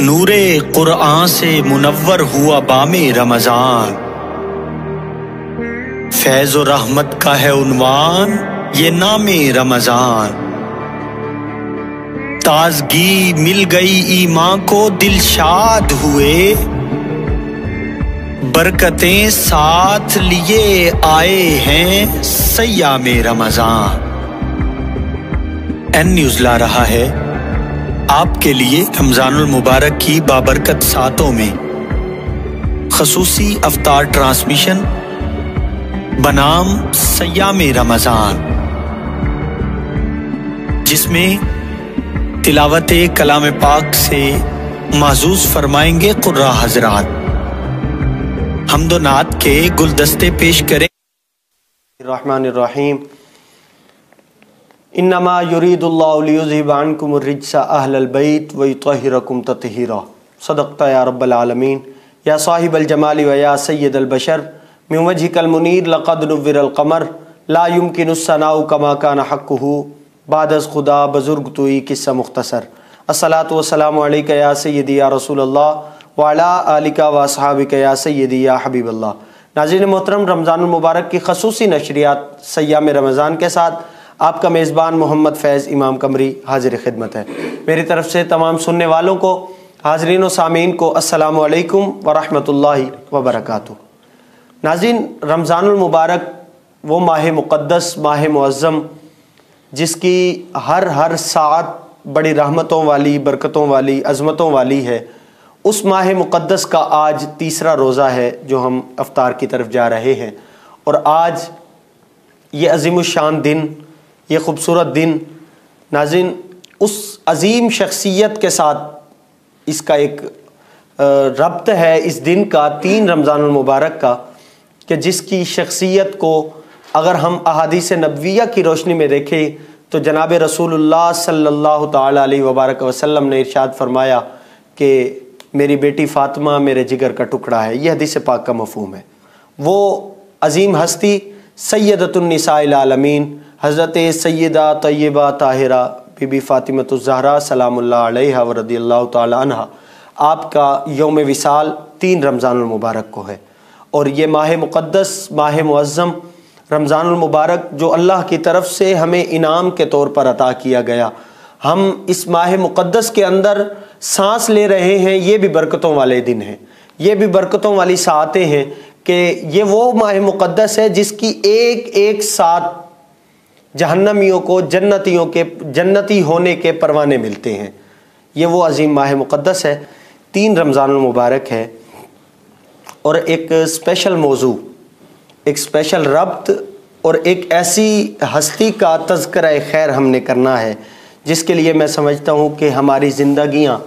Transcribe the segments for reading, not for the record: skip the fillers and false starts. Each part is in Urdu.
نور قرآن سے منور ہوا بام رمضان، فیض و رحمت کا ہے عنوان یہ نام رمضان۔ تازگی مل گئی ایمان کو دل شاد ہوئے، برکتیں ساتھ لیے آئے ہیں سیام رمضان۔ این نیوز لا رہا ہے آپ کے لیے رمضان المبارک کی بابرکت ساتوں میں خصوصی افطار ٹرانسمیشن بنام سیام رمضان، جس میں تلاوت کلام پاک سے معزوز فرمائیں گے قرہ حضرات۔ حمد و نعت کے گلدستے پیش کریں۔ الرحمن الرحیم۔ انما یرید اللہ لیذہب عنکم الرجس اہل البیت ویطہرکم تطہیرا۔ صدقت یا رب العالمین یا صاحب الجمال و یا سید البشر، من وجہک المنیر لقد نور القمر، لا یمکن الثناء کما کان حقہ، بعد از خدا بزرگ توئی قصہ مختصر۔ الصلاۃ والسلام علیک یا سیدی یا رسول اللہ وعلی آلک و اصحابک یا سیدی یا حبیب اللہ۔ ناظرین محترم، رمضان المبارک کی خصوصی نشریات سیام رمضان کے ساتھ آپ کا میزبان محمد فیض امام قمری حاضر خدمت ہے۔ میری طرف سے تمام سننے والوں کو، حاضرین و سامعین کو السلام علیکم ورحمۃ اللہ وبرکاتہ۔ ناظرین، رمضان المبارک وہ ماہ مقدس، ماہ معظم، جس کی ہر ساعت بڑی رحمتوں والی، برکتوں والی، عظمتوں والی ہے۔ اس ماہ مقدس کا آج تیسرا روزہ ہے جو ہم افطار کی طرف جا رہے ہیں، اور آج یہ عظیم الشان دن، یہ خوبصورت دن، ناظرین اس عظیم شخصیت کے ساتھ اس کا ایک ربط ہے اس دن کا، 3 رمضان المبارک کا، کہ جس کی شخصیت کو اگر ہم احادیث نبویہ کی روشنی میں دیکھیں تو جناب رسول اللہ صلی اللہ تعالیٰ علیہ وبارک وسلم نے ارشاد فرمایا کہ میری بیٹی فاطمہ میرے جگر کا ٹکڑا ہے۔ یہ حدیث پاک کا مفہوم ہے۔ وہ عظیم ہستی سیدۃ النساء العالمین حضرت سیدہ طیبہ طاہرہ بی بی فاطمہ الزہرا سلام اللہ علیہا و رضی اللہ تعالی عنہ، آپ کا یوم وصال 3 رمضان المبارک کو ہے۔ اور یہ ماہ مقدس، ماہ معظم رمضان المبارک جو اللہ کی طرف سے ہمیں انعام کے طور پر عطا کیا گیا، ہم اس ماہ مقدس کے اندر سانس لے رہے ہیں، یہ بھی برکتوں والے دن ہیں، یہ بھی برکتوں والی ساعتیں ہیں کہ یہ وہ ماہ مقدس ہے جس کی ایک ساتھ جہنمیوں کو جنتی ہونے کے پروانے ملتے ہیں۔ یہ وہ عظیم ماہ مقدس ہے، 3 رمضان المبارک ہے، اور ایک اسپیشل موضوع، ایک اسپیشل ربط اور ایک ایسی ہستی کا تذکرہ خیر ہم نے کرنا ہے جس کے لیے میں سمجھتا ہوں کہ ہماری زندگیاں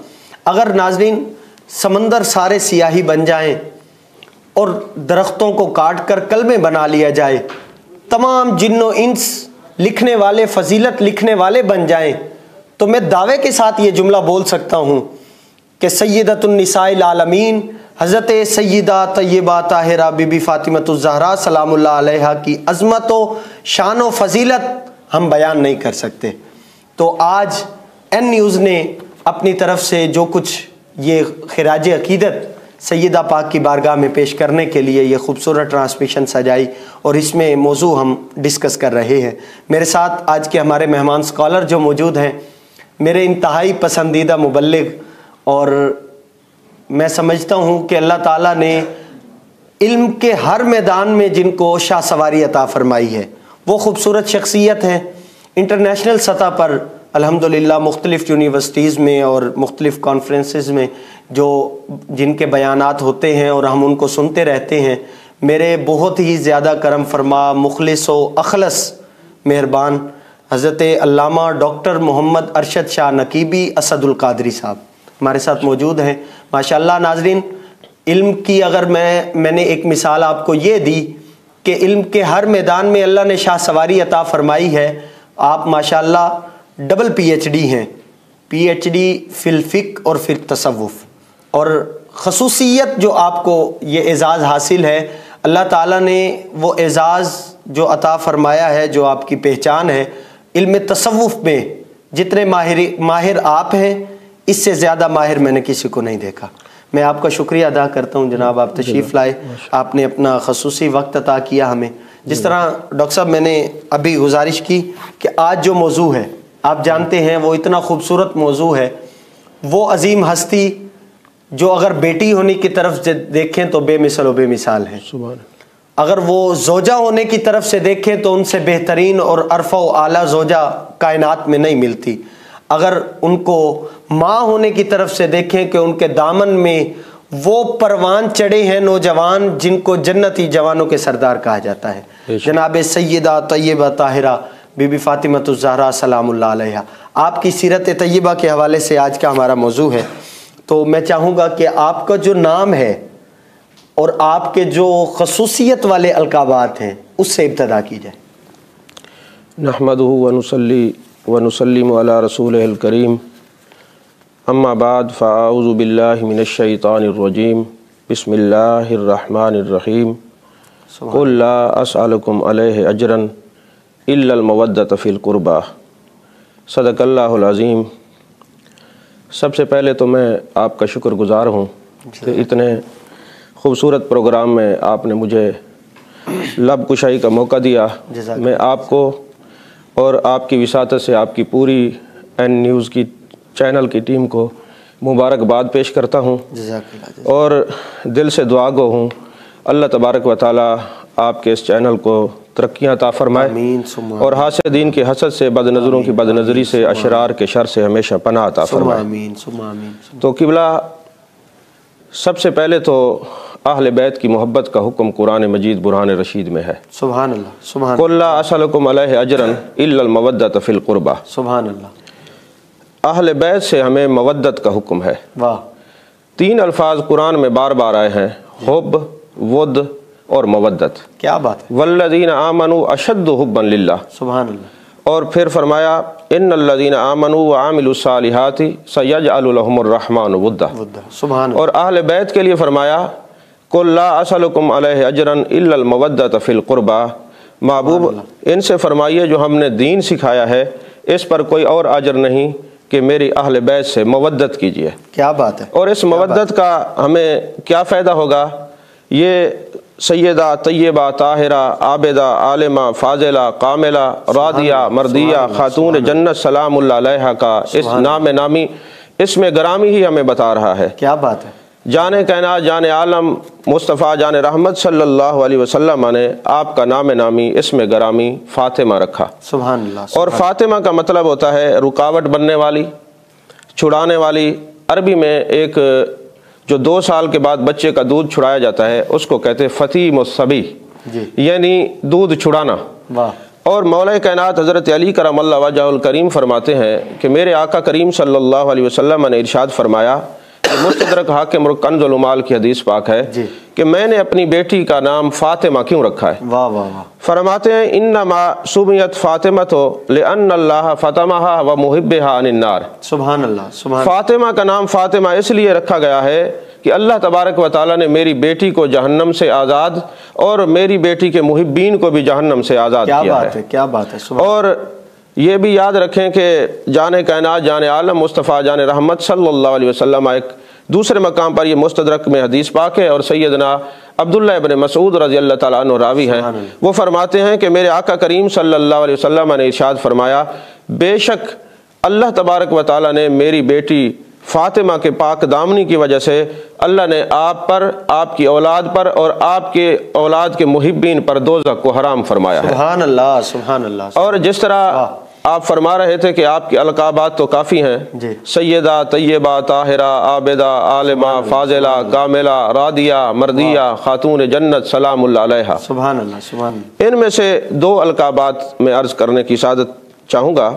اگر ناظرین سمندر سارے سیاہی بن جائیں اور درختوں کو کاٹ کر کلمے بنا لیا جائے، تمام جن و انس لکھنے والے، فضیلت لکھنے والے بن جائیں، تو میں دعوے کے ساتھ یہ جملہ بول سکتا ہوں کہ سیدۃ النساء العالمین حضرت سیدہ طیبہ طاہرہ بی بی فاطمہ الزہرا سلام اللہ علیہا کی عظمت و شان و فضیلت ہم بیان نہیں کر سکتے۔ تو آج این نیوز نے اپنی طرف سے جو کچھ یہ خراج عقیدت سیدہ پاک کی بارگاہ میں پیش کرنے کے لیے یہ خوبصورت ٹرانسمیشن سجائی، اور اس میں موضوع ہم ڈسکس کر رہے ہیں۔ میرے ساتھ آج کے ہمارے مہمان سکالر جو موجود ہیں، میرے انتہائی پسندیدہ مبلغ، اور میں سمجھتا ہوں کہ اللہ تعالیٰ نے علم کے ہر میدان میں جن کو شاہ سواری عطا فرمائی ہے، وہ خوبصورت شخصیت ہیں۔ انٹرنیشنل سطح پر الحمدللہ مختلف یونیورسٹیز میں اور مختلف کانفرنسز میں جن کے بیانات ہوتے ہیں اور ہم ان کو سنتے رہتے ہیں، میرے بہت ہی زیادہ کرم فرما، مخلص و اخلص مہربان حضرت علامہ ڈاکٹر محمد ارشد شاہ نقیبی اسد القادری صاحب ہمارے ساتھ موجود ہیں۔ ماشاءاللہ ناظرین، علم کی اگر میں نے ایک مثال آپ کو یہ دی کہ علم کے ہر میدان میں اللہ نے شاہ سواری عطا فرمائی ہے۔ آپ ماشاءاللہ ڈبل پی ایچ ڈی ہیں، پی ایچ ڈی فی الفقہ اور فی التصوف، اور خصوصیت جو آپ کو یہ اعزاز حاصل ہے، اللہ تعالیٰ نے وہ اعزاز جو عطا فرمایا ہے، جو آپ کی پہچان ہے، علم تصوف میں جتنے ماہر آپ ہیں اس سے زیادہ ماہر میں نے کسی کو نہیں دیکھا۔ میں آپ کا شکریہ ادا کرتا ہوں جناب، آپ تشریف لائے، آپ نے اپنا خصوصی وقت عطا کیا ہمیں۔ جس طرح ڈاکٹر صاحب میں نے ابھی گزارش کی کہ آج جو موضوع ہے آپ جانتے ہیں وہ اتنا خوبصورت موضوع ہے، وہ عظیم ہستی جو اگر بیٹی ہونے کی طرف سے دیکھیں تو بے مثل و بے مثال ہے، اگر وہ زوجہ ہونے کی طرف سے دیکھیں تو ان سے بہترین اور ارفع و اعلیٰ زوجہ کائنات میں نہیں ملتی، اگر ان کو ماں ہونے کی طرف سے دیکھیں کہ ان کے دامن میں وہ پروان چڑھے ہیں نوجوان جن کو جنتی جوانوں کے سردار کہا جاتا ہے، جناب سیدہ طیبہ طاہرہ بی بی فاطمۃ الزہرا سلام اللہ علیہا۔ آپ کی سیرت طیبہ کے حوالے سے آج کا ہمارا موضوع ہے، تو میں چاہوں گا کہ آپ کا جو نام ہے اور آپ کے جو خصوصیت والے القابات ہیں اس سے ابتدا کی جائے۔ نحمدہ ونصلی ونسلم علی رسولہ الکریم، اما بعد فاعوذ باللہ من الشیطان الرجیم، بسم اللہ الرحمن الرحیم، قل لا اسألکم علیہ اجرا الا المودۃ فی القربى، صدق اللہ العظیم۔ سب سے پہلے تو میں آپ کا شکر گزار ہوں کہ اتنے خوبصورت پروگرام میں آپ نے مجھے لب کشائی کا موقع دیا۔ میں آپ کو اور آپ کی وساطت سے آپ کی پوری این نیوز کی چینل کی ٹیم کو مبارکباد پیش کرتا ہوں اور دل سے دعا گو ہوں اللہ تبارک و تعالی آپ کے اس چینل کو ترقیاں عطا فرمائے اور حاسدین کی حسد سے، بد نظروں کی بد نظری سے، اشرار کے شر سے ہمیشہ پناہ عطا فرمائے۔ تو قبلہ، سب سے پہلے تو اہل بیت کی محبت کا حکم قرآن مجید برہان رشید میں ہے۔ سبحان اللہ، سبحان قل لا اسألکم علیہ اجرا الا المودۃ فی القربى، سبحان اللہ۔ اہل بیت سے ہمیں مودت کا حکم ہے۔ واہ، تین الفاظ قرآن میں بار بار آئے ہیں، حب، ود اور مودت۔ کیا بات ہے، والذین آمنوا اشد حبا للہ، سبحان اللہ۔ اور پھر فرمایا ان الذین آمنوا وعملوا الصالحات سیجعل لهم الرحمن ودا، سبحان اللہ۔ اور اہل بیت کے لیے فرمایا قل لا اسألکم علیہ اجرا الا المودۃ فی القربى، محبوب ان سے فرمائیے جو ہم نے دین سکھایا ہے اس پر کوئی اور اجر نہیں کہ میری اہل بیت سے مودت کیجیے۔ کیا بات ہے، اور اس مودت کا ہمیں کیا فائدہ ہوگا؟ یہ سیدہ طیبہ طاہرہ عابدہ عالمہ فاضلہ کاملہ راضیہ مردیہ خاتون جنت سلام اللہ علیہا کا اس نام نامی، اس میں گرامی ہی ہمیں بتا رہا ہے۔ کیا بات ہے، جان کائنات جان عالم مصطفیٰ جان رحمت صلی اللہ علیہ وسلم نے آپ کا نام نامی اس میں گرامی فاطمہ رکھا۔ سبحان اللہ۔ اور فاطمہ کا مطلب ہوتا ہے رکاوٹ بننے والی، چھڑانے والی۔ عربی میں ایک جو 2 سال کے بعد بچے کا دودھ چھڑایا جاتا ہے اس کو کہتے ہیں فطیم الصبی، یعنی دودھ چھڑانا۔ اور مولا کائنات حضرت علی کرم اللہ وجہ الکریم فرماتے ہیں کہ میرے آقا کریم صلی اللہ علیہ وسلم نے ارشاد فرمایا، مستدرک حاکم اور کنز العمال کی حدیث پاک ہے کہ میں نے اپنی بیٹی کا نام فاطمہ کیوں رکھا ہے؟ واہ واہ واہ۔ فرماتے ہیں انما سمیت فاطمۃ لان اللہ فاطمہا و محبہا عن النار۔ سبحان اللہ، سبحان۔ فاطمہ کا نام فاطمہ اس لیے رکھا گیا ہے کہ اللہ تبارک و تعالیٰ نے میری بیٹی کو جہنم سے آزاد اور میری بیٹی کے محبین کو بھی جہنم سے آزاد کیا ہے۔ کیا بات ہے، کیا بات ہے۔ اور یہ بھی یاد رکھیں کہ جان کائنات جان عالم مصطفیٰ جان رحمت صلی اللہ علیہ وسلم ایک دوسرے مقام پر یہ مستدرک میں حدیث پاک ہے اور سیدنا عبداللہ ابن مسعود رضی اللہ تعالیٰ عنہ راوی ہیں، وہ فرماتے ہیں کہ میرے آقا کریم صلی اللہ علیہ وسلم نے ارشاد فرمایا بے شک اللہ تبارک و تعالیٰ نے میری بیٹی فاطمہ کے پاک دامنی کی وجہ سے اللہ نے آپ پر، آپ کی اولاد پر اور آپ کے اولاد کے محبین پر دوزخ کو حرام فرمایا ہے۔ سبحان اللہ، سبحان اللہ۔ اور جس طرح آپ فرما رہے تھے کہ آپ کے القابات تو کافی ہیں، سیدہ طیبہ طاہرہ عابدہ عالمہ فاضلہ کاملہ راضیہ مردیہ خاتون جنت سلام اللہ علیہا۔ سبحان اللہ، سبحان اللہ۔ ان میں سے 2 القابات میں عرض کرنے کی سعادت چاہوں گا۔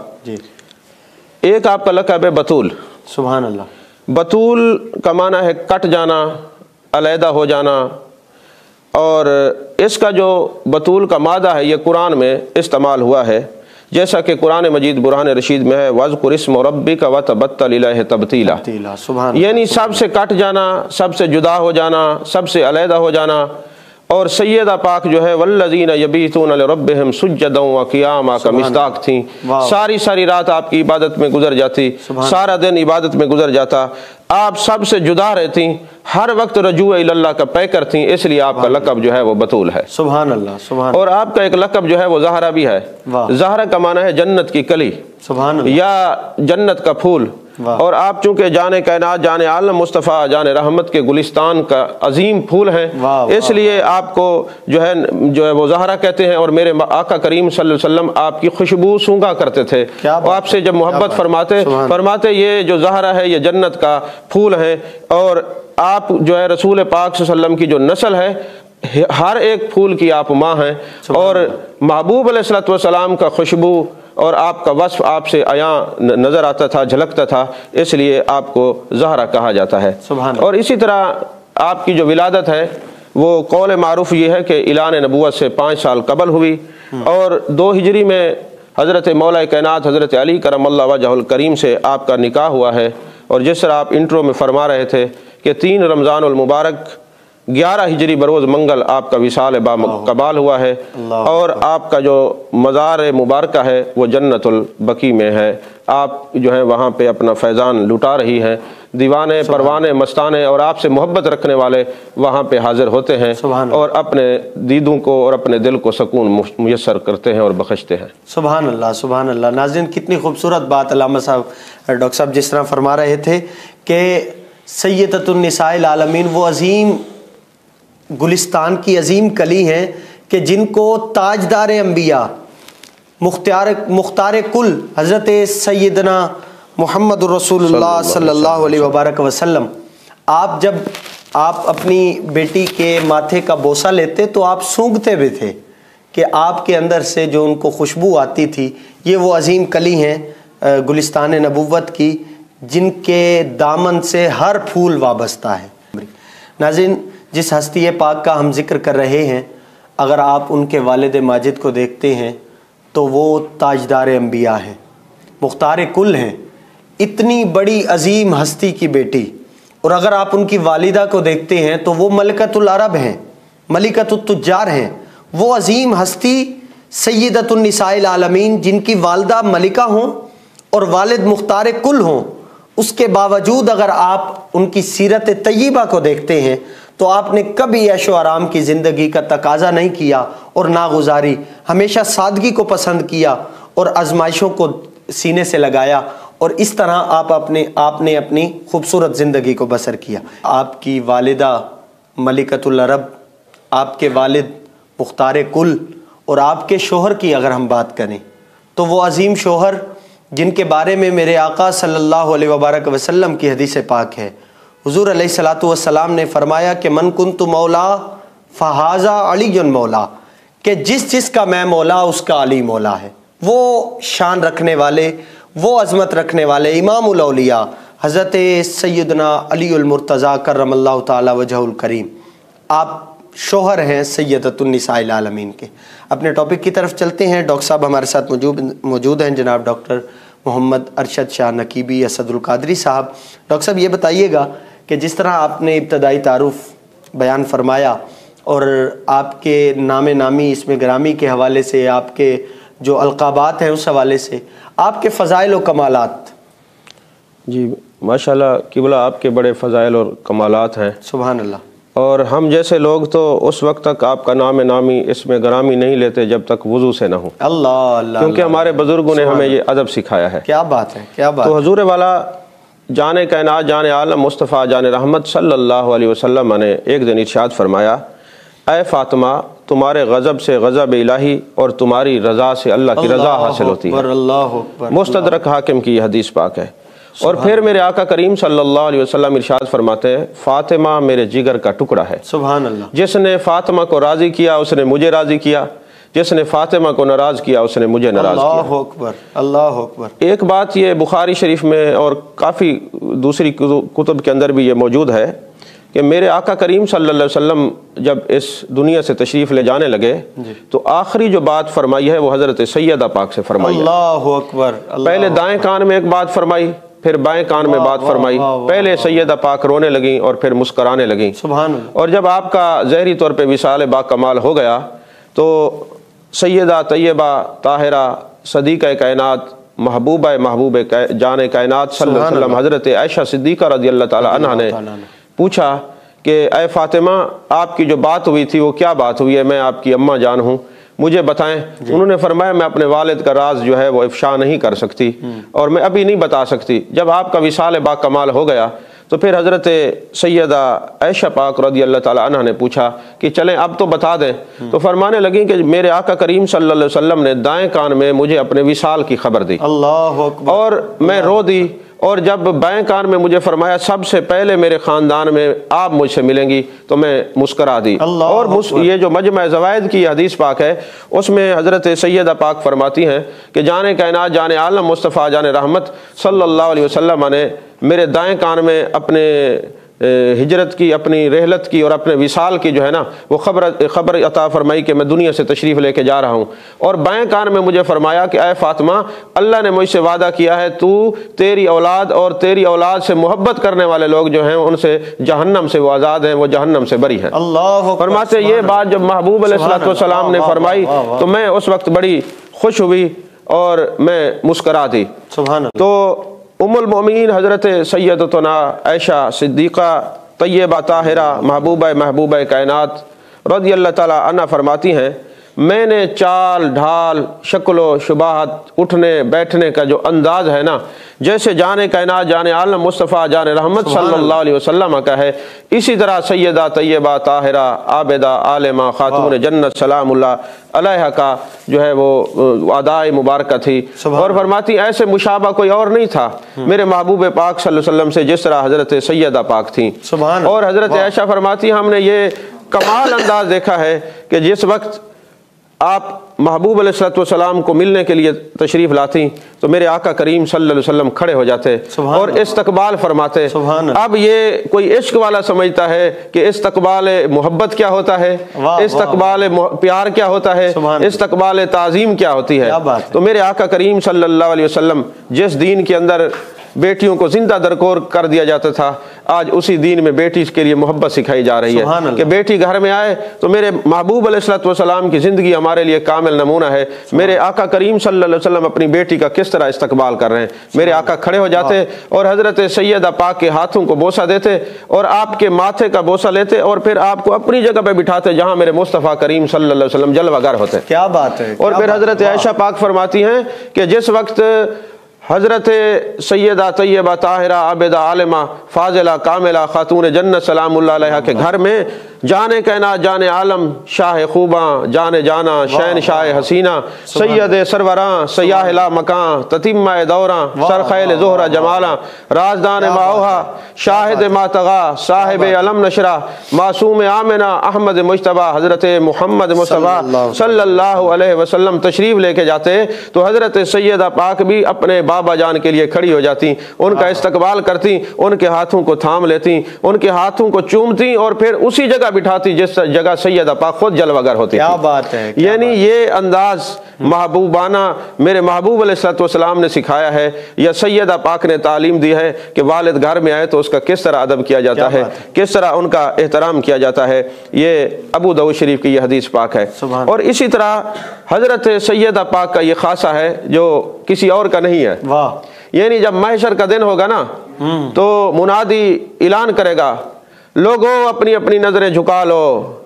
ایک آپ کا لقب ہے بطول۔ سبحان اللہ۔ بطول کا معنی ہے کٹ جانا، علیحدہ ہو جانا، اور اس کا جو بطول کا مادہ ہے یہ قرآن میں استعمال ہوا ہے، جیسا کہ قرآن مجید برہان رشید میں ہے وَاذْكُرِ اسْمَ رَبِّكَ وَتَبَتَّلْ إِلَيْهِ تَبْتِيلًا، یعنی سب سے کٹ جانا، سب سے جدا ہو جانا، سب سے علیحدہ ہو جانا، اور سیدہ پاک جو ہے والذین یبیتون لربہم سجدا و قیاما کا مصداق تھیں. ساری رات آپ کی عبادت میں گزر جاتی، سارا دن عبادت میں گزر جاتا. آپ سب سے جدا رہتی، ہر وقت رجوع اللہ کا پیکر تھیں، اس لیے آپ کا لقب جو ہے وہ بطول ہے. سبحان اللہ سبحان. اور آپ کا ایک لقب جو ہے وہ زہرا بھی ہے. زہرا کا معنی ہے جنت کی کلی، سبحان اللہ، یا جنت کا پھول. اور آپ چونکہ جان کائنات، جان عالم مصطفیٰ، جان رحمت کے گلستان کا عظیم پھول ہیں، اس لیے آپ کو جو ہے وہ زہرا کہتے ہیں. اور میرے آقا کریم صلی اللہ علیہ وسلم آپ کی خوشبو سونگا کرتے تھے. آپ سے جب محبت فرماتے یہ جو زہرا ہے یہ جنت کا پھول ہے. اور آپ جو ہے رسول پاک صلی اللہ علیہ وسلم کی جو نسل ہے، ہر ایک پھول کی آپ ماں ہیں. اور محبوب علیہ الصلوۃ والسلام کا خوشبو اور آپ کا وصف آپ سے عیاں نظر آتا تھا، جھلکتا تھا، اس لیے آپ کو زہرا کہا جاتا ہے. اور اسی طرح آپ کی جو ولادت ہے وہ قول معروف یہ ہے کہ اعلان نبوت سے 5 سال قبل ہوئی. اور 2 ہجری میں حضرت مولا کائنات حضرت علی کرم اللہ وجہ الکریم سے آپ کا نکاح ہوا ہے. اور جس طرح آپ انٹرو میں فرما رہے تھے کہ 3 رمضان المبارک 11 ہجری بروز منگل آپ کا وصال باقبال ہوا ہے. اور آپ کا جو مزار مبارکہ ہے وہ جنت البقیع میں ہے. آپ جو ہیں وہاں پہ اپنا فیضان لٹا رہی ہیں. دیوانے پروانے مستانے اور آپ سے محبت رکھنے والے وہاں پہ حاضر ہوتے ہیں اور اپنے دیدوں کو اور اپنے دل کو سکون میسر کرتے ہیں اور بخشتے ہیں. سبحان اللہ سبحان اللہ. ناظرین کتنی خوبصورت بات علامہ صاحب ڈاکٹر صاحب جس طرح فرما رہے تھے کہ سیدۃ النساء العالمین وہ عظیم گلستان کی عظیم کلی ہیں کہ جن کو تاجدار انبیاء مختار کل حضرت سیدنا محمد الرسول اللہ صلی اللہ علیہ وبارک وسلم، جب آپ اپنی بیٹی کے ماتھے کا بوسہ لیتے تو آپ سونگھتے بھی تھے کہ آپ کے اندر سے جو ان کو خوشبو آتی تھی. یہ وہ عظیم کلی ہیں گلستان نبوت کی جن کے دامن سے ہر پھول وابستہ ہے. ناظرین جس ہستی پاک کا ہم ذکر کر رہے ہیں، اگر آپ ان کے والد ماجد کو دیکھتے ہیں تو وہ تاجدار انبیاء ہیں، مختار کل ہیں، اتنی بڑی عظیم ہستی کی بیٹی. اور اگر آپ ان کی والدہ کو دیکھتے ہیں تو وہ ملکۃ العرب ہیں، ملکۃ التجار ہیں. وہ عظیم ہستی سیدۃ النساء العالمین جن کی والدہ ملکہ ہوں اور والد مختار کل ہوں، اس کے باوجود اگر آپ ان کی سیرت طیبہ کو دیکھتے ہیں تو آپ نے کبھی عیش و آرام کی زندگی کا تقاضا نہیں کیا اور ناگزاری، ہمیشہ سادگی کو پسند کیا اور آزمائشوں کو سینے سے لگایا. اور اس طرح آپ نے اپنی خوبصورت زندگی کو بسر کیا. آپ کی والدہ ملکۃ العرب، آپ کے والد مختار کل اور آپ کے شوہر کی اگر ہم بات کریں تو وہ عظیم شوہر جن کے بارے میں میرے آقا صلی اللہ علیہ وبارک وسلم کی حدیث پاک ہے. حضور علیہ الصلوۃ والسلام نے فرمایا کہ من کنت مولا فہذا علی مولا، کہ جس کا میں مولا اس کا علی مولا ہے. وہ شان رکھنے والے، وہ عظمت رکھنے والے امام الاولیاء حضرت سیدنا علی المرتضیٰ کرم اللہ تعالی وجہ الکریم، آپ شوہر ہیں سیدۃ النساء العالمین کے. اپنے ٹاپک کی طرف چلتے ہیں. ڈاکٹر صاحب ہمارے ساتھ موجود ہیں، جناب ڈاکٹر محمد ارشد شاہ نقیبی اسد القادری صاحب. ڈاکٹر صاحب یہ بتائیے گا کہ جس طرح آپ نے ابتدائی تعارف بیان فرمایا اور آپ کے نام نامی اسم گرامی کے حوالے سے، آپ کے جو القابات ہیں اس حوالے سے، آپ کے فضائل و کمالات. جی ماشاءاللہ قبلہ آپ کے بڑے فضائل اور کمالات ہیں. سبحان اللہ. اور ہم جیسے لوگ تو اس وقت تک آپ کا نام نامی اسم گرامی نہیں لیتے جب تک وضو سے نہ ہو. اللہ اللہ. کیونکہ ہمارے بزرگوں نے ہمیں یہ ادب سکھایا ہے. کیا بات ہے، کیا بات. تو حضور والا جان کائنات، جان عالم مصطفیٰ، جان رحمت صلی اللہ علیہ وسلم نے ایک دن ارشاد فرمایا، اے فاطمہ تمہارے غضب سے غضب الہی اور تمہاری رضا سے اللہ کی رضا حاصل ہوتی ہے. اللہ اکبر. مستدرک حاکم کی یہ حدیث پاک ہے. اور پھر میرے آقا کریم صلی اللہ علیہ وسلم ارشاد فرماتے ہیں، فاطمہ میرے جگر کا ٹکڑا ہے. سبحان اللہ. جس نے فاطمہ کو راضی کیا اس نے مجھے راضی کیا، جس نے فاطمہ کو ناراض کیا اس نے مجھے ناراض کیا. اللہ اکبر اللہ اکبر. ایک بات یہ بخاری شریف میں اور کافی دوسری کتب کے اندر بھی یہ موجود ہے کہ میرے آقا کریم صلی اللہ علیہ وسلم جب اس دنیا سے تشریف لے جانے لگے تو آخری جو بات فرمائی ہے وہ حضرت سیدہ پاک سے فرمائی ہے. اللہ اکبر. پہلے دائیں کان میں ایک بات فرمائی، پھر بائیں کان میں بات فرمائی۔ پہلے سیدہ پاک رونے لگیں اور پھر مسکرانے لگیں۔ سبحان اللہ۔ اور جب آپ کا ظاہری طور پہ وصال با کمال ہو گیا تو سیدہ طیبہ طاہرہ صدیقہ کائنات محبوب جان کائنات صلی اللہ علیہ وسلم حضرت عائشہ صدیقہ رضی اللہ تعالی عنہ نے پوچھا کہ اے فاطمہ آپ کی جو بات ہوئی تھی وہ کیا بات ہوئی ہے؟ میں آپ کی اماں جان ہوں، مجھے بتائیں۔ انہوں نے فرمایا میں اپنے والد کا راز جو ہے وہ افشا نہیں کر سکتی اور میں ابھی نہیں بتا سکتی۔ جب آپ کا وصال با کمال ہو گیا تو پھر حضرت سیدہ عائشہ پاک رضی اللہ تعالی عنہ نے پوچھا کہ چلیں اب تو بتا دیں۔ تو فرمانے لگیں کہ میرے آقا کریم صلی اللہ علیہ وسلم نے دائیں کان میں مجھے اپنے وصال کی خبر دی، اللہ اکبر، اور میں رو دی، اور جب بائیں کان میں مجھے فرمایا سب سے پہلے میرے خاندان میں آپ مجھ سے ملیں گی، تو میں مسکرا دی۔ اور یہ جو مجمع زوائد کی حدیث پاک ہے اس میں حضرت سیدہ پاک فرماتی ہیں کہ جان کائنات جان عالم مصطفیٰ جان رحمت صلی اللہ علیہ وسلم نے میرے دائیں کان میں اپنے ہجرت کی، اپنی رحلت کی اور اپنے وصال کی جو ہے نا وہ خبر عطا فرمائی کہ میں دنیا سے تشریف لے کے جا رہا ہوں، اور بائیں کان میں مجھے فرمایا کہ اے فاطمہ اللہ نے مجھ سے وعدہ کیا ہے تیری اولاد اور تیری اولاد سے محبت کرنے والے لوگ جو ہیں ان سے جہنم سے وہ آزاد ہیں، وہ جہنم سے بری ہیں۔ اللہ فرماتے یہ بات جب محبوب علیہ الصلوۃ والسلام نے فرمائی تو میں اس وقت بڑی خوش ہوئی اور میں مسکرا دی۔ سبحان اللہ۔ تو ام المؤمنین حضرت سیدتنا عائشہ صدیقہ طیبہ طاہرہ محبوبہ کائنات رضی اللہ تعالی عنہ فرماتی ہیں میں نے چال ڈھال شکل و شباہت اٹھنے بیٹھنے کا جو انداز ہے نا جیسے جان کائنات جان عالم مصطفیٰ جان رحمت صلی اللہ علیہ وسلم کا ہے، اسی طرح سیدہ طیبہ طاہرہ عابدہ عالمہ خاتون جنت سلام اللہ علیہ کا جو ہے وہ ادائے مبارکہ تھی۔ اور فرماتی ایسے مشابہ کوئی اور نہیں تھا میرے محبوب پاک صلی اللہ علیہ وسلم سے جس طرح حضرت سیدہ پاک تھیں۔ اور حضرت عائشہ فرماتی ہم نے یہ کمال انداز دیکھا ہے کہ جس وقت آپ محبوب علیہ الصلوۃ والسلام کو ملنے کے لیے تشریف لاتی تو میرے آقا کریم صلی اللہ علیہ وسلم کھڑے ہو جاتے اور استقبال فرماتے۔ اب یہ کوئی عشق والا سمجھتا ہے کہ استقبال محبت کیا ہوتا ہے، استقبال پیار کیا ہوتا ہے، استقبال تعظیم کیا ہوتی ہے۔ تو میرے آقا کریم صلی اللہ علیہ وسلم جس دین کے اندر بیٹیوں کو زندہ درکور کر دیا جاتا تھا آج اسی دین میں بیٹی کے لیے محبت سکھائی جا رہی ہے کہ بیٹی گھر میں آئے تو میرے محبوب علیہ الصلوۃ والسلام کی زندگی ہمارے لیے کامل نمونہ ہے۔ میرے آقا کریم صلی اللہ علیہ وسلم اپنی بیٹی کا کس طرح استقبال کر رہے ہیں، میرے آقا کھڑے ہو جاتے اور حضرت سیدہ پاک کے ہاتھوں کو بوسہ دیتے اور آپ کے ماتھے کا بوسہ لیتے اور پھر آپ کو اپنی جگہ پہ بٹھاتے جہاں میرے مصطفیٰ کریم صلی اللہ علیہ وسلم جلوہ گر ہوتے۔ کیا بات ہے۔ اور پھر حضرت عائشہ پاک فرماتی ہیں کہ جس وقت حضرت سیدہ طیبہ طاہرہ عابدہ عالمہ فاضلہ کاملہ خاتون جنت سلام اللہ علیہ کے گھر میں جان کائنات جان عالم شاہ خوباں جان جانا شہن شاہ حسینہ سید سروراں سیاہ لا مکاں تتیمہ دوراں سرخیل زہرہ جمالاں رازدان ماوہا شاہد ماتغا صاحب علم نشرہ معصوم آمنہ احمد مجتبہ حضرت محمد مصطفیٰ صلی اللہ علیہ وسلم تشریف لے کے جاتے تو حضرت سیدہ پاک بھی اپنے بابا جان کے لیے کھڑی ہو جاتی، ان کا استقبال کرتی، ان کے ہاتھوں کو تھام لیتی، ان کے ہاتھوں کو چومتی اور پھر اسی جگہ بٹھاتی جس جگہ سیدہ پاک خود جلوہ گر ہوتی۔ کیا بات ہے۔ یعنی یہ انداز محبوبانہ میرے محبوب علیہ الصلوۃ والسلام نے سکھایا ہے یا سیدہ پاک نے تعلیم دی ہے کہ والد گھر میں آئے تو اس کا کس طرح ادب کیا جاتا ہے، کس طرح ان کا احترام کیا جاتا ہے۔ یہ ابو داؤد شریف کی یہ حدیث پاک ہے۔ اور اسی طرح حضرت سیدہ پاک کا یہ خاصہ ہے جو کسی اور کا نہیں ہے۔ یعنی جب محشر کا دن ہوگا نا تو منادی اعلان کرے گا لوگوں اپنی اپنی نظریں جھکا لو،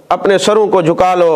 اپنے سروں کو جھکا لو،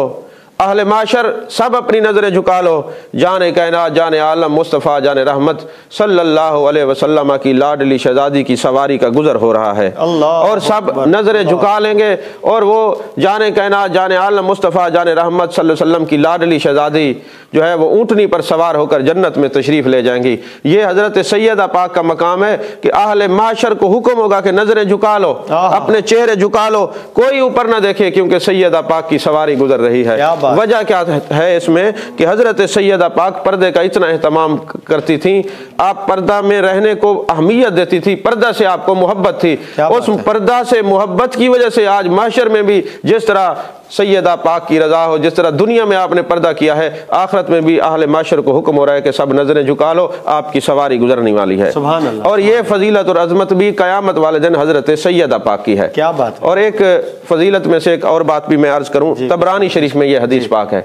اہل معاشر سب اپنی نظریں جھکا لو، جان کائنات جان عالم مصطفیٰ جان رحمت صلی اللہ علیہ وسلم کی لاڈلی شہزادی کی سواری کا گزر ہو رہا ہے اور سب نظریں جھکا لیں گے اور وہ جان کائنات جان عالم مصطفیٰ جان رحمت صلی اللہ علیہ وسلم کی لاڈلی شہزادی جو ہے وہ اونٹنی پر سوار ہو کر جنت میں تشریف لے جائیں گی۔ یہ حضرت سیدہ پاک کا مقام ہے کہ اہل معاشر کو حکم ہوگا کہ نظریں جھکا لو، اپنے چہرے جھکا لو، کوئی اوپر نہ دیکھے کیونکہ سیدہ پاک کی سواری گزر رہی ہے۔ وجہ کیا ہے اس میں کہ حضرت سیدہ پاک پردے کا اتنا اہتمام کرتی تھیں، آپ پردہ میں رہنے کو اہمیت دیتی تھی، پردہ سے آپ کو محبت تھی، اس پردہ سے محبت کی وجہ سے آج معاشر میں بھی جس طرح سیدہ پاک کی رضا ہو۔ جس طرح دنیا میں آپ نے پردہ کیا ہے، آخرت میں بھی اہل معاشر کو حکم ہو رہا ہے کہ سب نظریں جھکا لو، آپ کی سواری گزرنے والی ہے۔ سبحان اللہ۔ اور یہ فضیلت اور عظمت بھی قیامت والے دن حضرت سیدہ پاک کی ہے۔ کیا بات ہے۔ اور ایک فضیلت میں سے ایک اور بات بھی میں عرض کروں، طبرانی شریف میں یہ حدیث پاک ہے،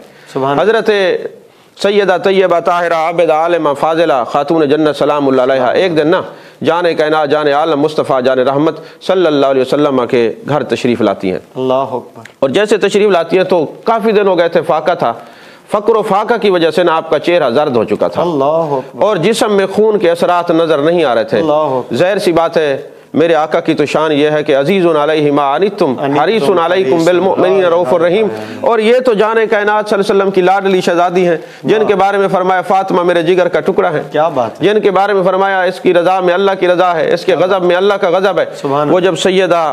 حضرت سیدہ طیبہ طاہرہ عابدہ عالمہ فاضلہ خاتون جنت سلام اللہ علیہا ایک دن نا جان کائنات جان عالم مصطفیٰ جان رحمت صلی اللہ علیہ وسلم کے گھر تشریف لاتی ہیں۔ اللہ اکبر۔ اور جیسے تشریف لاتی ہیں تو کافی دن ہو گئے تھے، فاقہ تھا، فقر و فاقہ کی وجہ سے نا آپ کا چہرہ زرد ہو چکا تھا، اللہ اکبر۔ اور جسم میں خون کے اثرات نظر نہیں آ رہے تھے۔ ظاہر سی بات ہے، میرے آقا کی تو شان یہ ہے کہ عزیز علیہ ما عنتم حریص علیکم بالمؤمنین رؤوف الرحیم، اور یہ تو جان کائنات صلی اللہ علیہ وسلم کی لاڈلی شہزادی ہیں، جن کے بارے میں فرمایا فاطمہ میرے جگر کا ٹکڑا ہے، کیا بات ہے، جن کے بارے میں فرمایا اس کی رضا میں اللہ کی رضا ہے، اس کے غضب میں اللہ کا غضب ہے۔ وہ جب سیدہ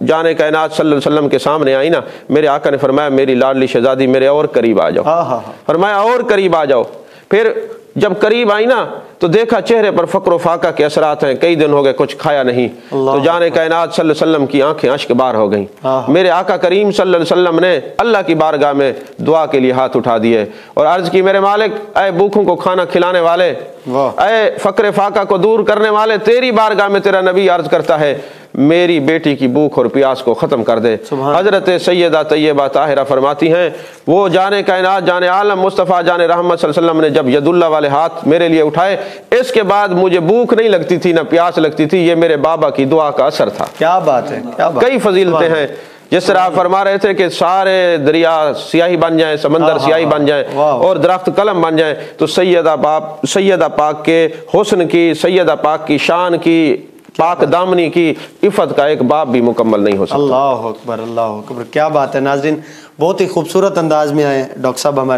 جان کائنات صلی اللہ علیہ وسلم کے سامنے آئی نا، میرے آقا نے فرمایا میری لاڈلی شہزادی میرے اور قریب آ جاؤ، فرمایا اور قریب آ جاؤ۔ پھر جب قریب آئی نا تو دیکھا چہرے پر فقر و فاقہ کے اثرات ہیں، کئی دن ہو گئے کچھ کھایا نہیں، تو جان کائنات صلی اللہ علیہ وسلم کی آنکھیں اشک بار ہو گئیں۔ میرے آقا کریم صلی اللہ علیہ وسلم نے اللہ کی بارگاہ میں دعا کے لیے ہاتھ اٹھا دیے اور عرض کی میرے مالک، اے بھوکھوں کو کھانا کھلانے والے، اے فقر فاقہ کو دور کرنے والے، تیری بارگاہ میں تیرا نبی عرض کرتا ہے میری بیٹی کی بھوک اور پیاس کو ختم کر دے۔ حضرت سیدہ طیبہ طاہرہ فرماتی ہیں وہ جان کائنات جان عالم مصطفیٰ جان رحمت صلی اللہ علیہ وسلم نے جب ید اللہ والے ہاتھ میرے لیے اٹھائے، اس کے بعد مجھے بھوک نہیں لگتی تھی نہ پیاس لگتی تھی، یہ میرے بابا کی دعا کا اثر تھا۔ کیا بات ہے، کیا بات۔ کئی فضیلتیں ہیں، جس طرح آپ فرما رہے تھے کہ سارے دریا سیاہی بن جائیں، سمندر سیاہی بن جائیں اور درخت قلم بن جائیں، تو سیدہ پاک کے حسن کی، سیدہ پاک کی شان کی، پاک دامنی کی عفت کا ایک باب بھی مکمل نہیں ہو سکتا۔ اللہ اکبر، اللہ اکبر، کیا بات ہے۔ ناظرین بہت ہی خوبصورت انداز میں آئے ڈاکٹر صاحب